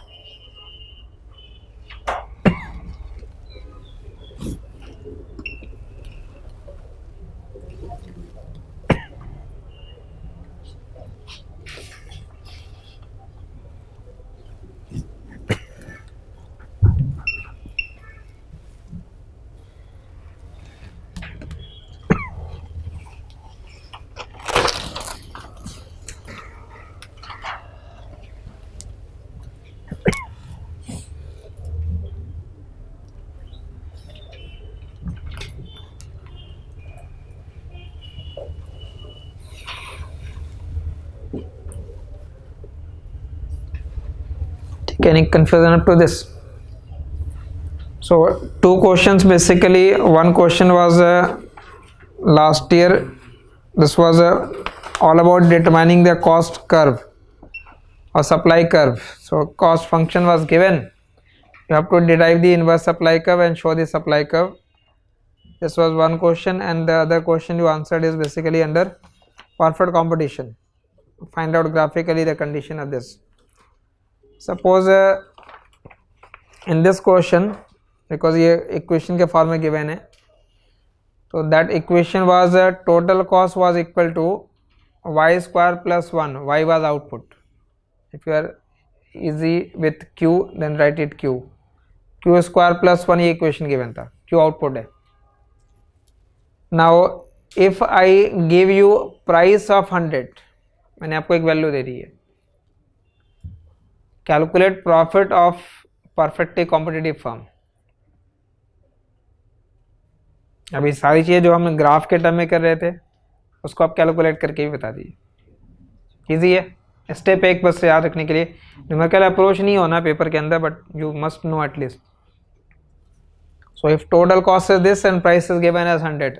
Speaker 1: Any confusion up to this? So two questions basically. One question was last year. This was all about determining the cost curve or supply curve. So cost function was given. You have to derive the inverse supply curve and show the supply curve. This was one question, and the other question you answered is basically under perfect competition. Find out graphically the condition of this. Suppose in this question, because ये equation के form में given है, so that equation was total cost was equal to y square plus 1. Y was output. If you are easy with q, then write it q. q square plus 1 ये equation given था. q output है. Now if I give you price of 100, मैंने आपको एक value दे दी है. Calculate profit of perfectly competitive firm. अभी सारी चीज़ें जो हम ग्राफ के टर्म में कर रहे थे उसको आप कैलकुलेट करके भी बता दीजिए. इजी है. स्टेप एक बस याद रखने के लिए. न्यूमेरिकल अप्रोच नहीं होना पेपर के अंदर, but you must know at least. So if total cost is this and price is given as 100,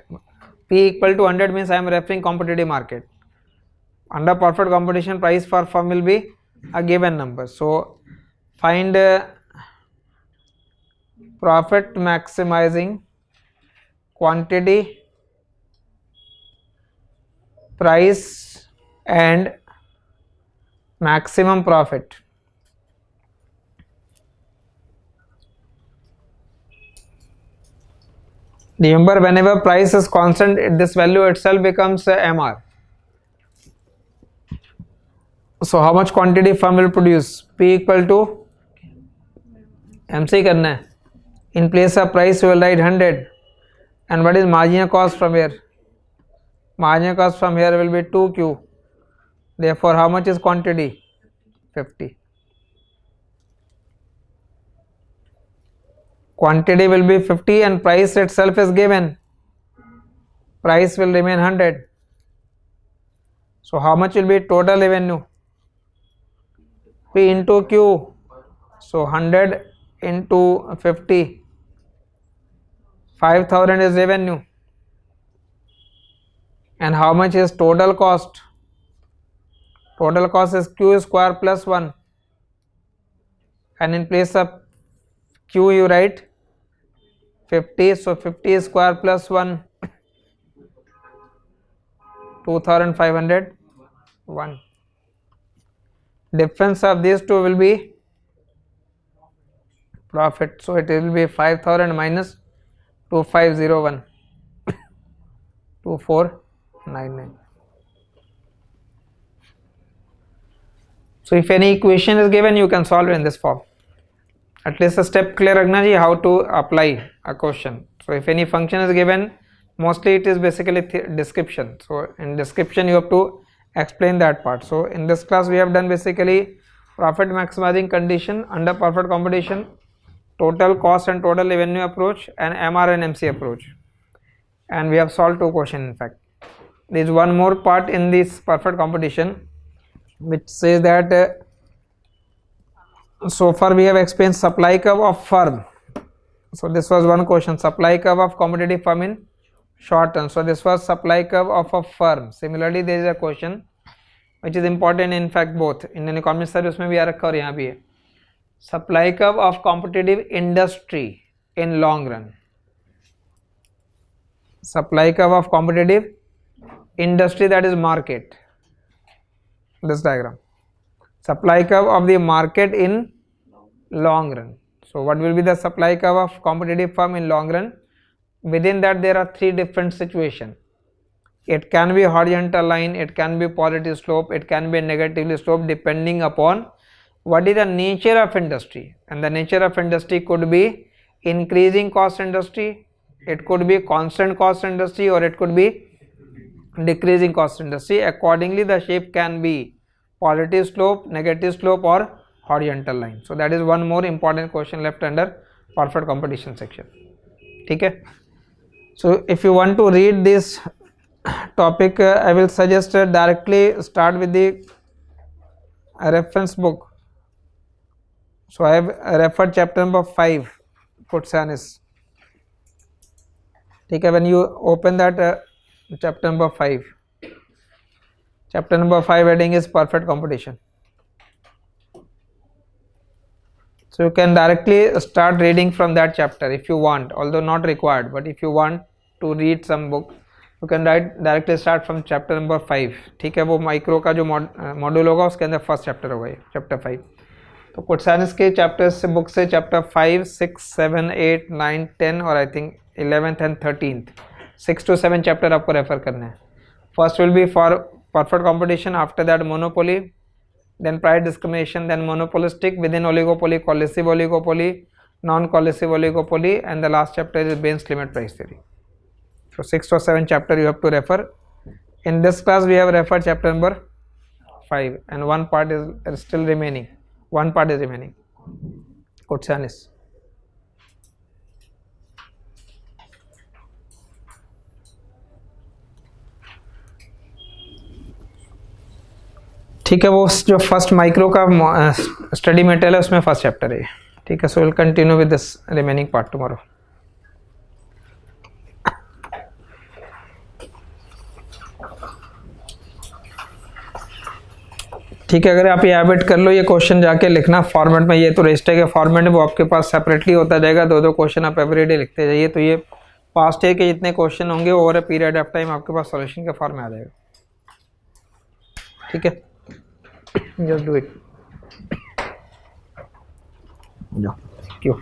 Speaker 1: P equal to 100 means I am referring competitive market. Under perfect competition, price for firm will be a given number. So find profit maximizing quantity, price and maximum profit. Remember, whenever price is constant, this value itself becomes MR. So how much quantity firm will produce? P equal to MC करना है. In place of price we will write 100. And what is marginal cost from here? Marginal cost from here will be 2Q. Therefore how much is quantity? 50. Quantity will be 50 and price itself is given. Price will remain 100. So how much will be total revenue? P into Q. So 100 into 50. 5,000 is revenue. And how much is total cost? Total cost is Q square plus 1. And in place of Q you write 50. So 50 square plus 1. 2,501. Difference of these two will be profit. So it will be 5,000 minus 2,501. 2,499. So if any equation is given, you can solve in this form. At least a step clear रखना चाहिए how to apply a question. So if any function is given, mostly it is basically description. So in description you have to explain that part. So in this class we have done basically profit maximizing condition under perfect competition, total cost and total revenue approach, and MR and MC approach, and we have solved 2 questions. In fact, there is one more part in this perfect competition which says that so far we have explained supply curve of firm. So this was one question, supply curve of competitive firm in short term. So this was supply curve of a firm. Similarly there is a question which is important, in fact both Indian Economic Service में भी आ रखा और यहाँ भी है, supply curve of competitive industry in long run. Supply curve of competitive industry, that is market, this diagram. Supply curve of the market in long run. So what will be the supply curve of competitive firm in long run? Within that there are 3 different situations. It can be horizontal line, it can be positive slope, it can be negatively slope, depending upon what is the nature of industry. And the nature of industry could be increasing cost industry, it could be constant cost industry, or it could be decreasing cost industry. Accordingly the shape can be positive slope, negative slope, or horizontal line. So that is one more important question left under perfect competition section. Okay. So if you want to read this topic, I will suggest directly start with the reference book. So I have referred chapter number 5, Kotsanis. Okay, when you open that chapter number 5, chapter number 5 heading is perfect competition. So you can directly start reading from that chapter if you want, although not required, but if you want to read some book, you can directly start from chapter number 5. ठीक है, वो micro का जो module होगा उसके अंदर first chapter होगा ये चैप्टर 5. तो कोटसानिस के चैप्टर से बुक से चैप्टर 5, 6, 7, 8, 9, 10 और I think 11th and 13th 6 to 7 chapter आपको रेफर करने हैं. First will be for perfect competition, after that monopoly, then price discrimination, then monopolistic, within oligopoly, coalescive oligopoly, non-coalescive oligopoly, and the last chapter is Bain's limit price theory. So 6 or 7 chapter you have to refer. In this class we have referred chapter number 5 and one part is still remaining. One part is remaining. Kotsanis. ठीक है, वो जो first micro का study material है उसमें first chapter है. ठीक है, so will continue with this remaining part tomorrow. ठीक है, अगर आप ये हैबिट कर लो, ये क्वेश्चन जाके लिखना फॉर्मेट में, ये तो रजिस्टर के फॉर्मेट में वो आपके पास सेपरेटली होता जाएगा, 2-2 क्वेश्चन आप एवरीडे लिखते जाइए, तो ये पास्ट ईयर के जितने क्वेश्चन होंगे over a period of time आपके पास सॉल्यूशन के फॉर्म में आ जाएगा. ठीक है, just do it. Yeah. Thank you.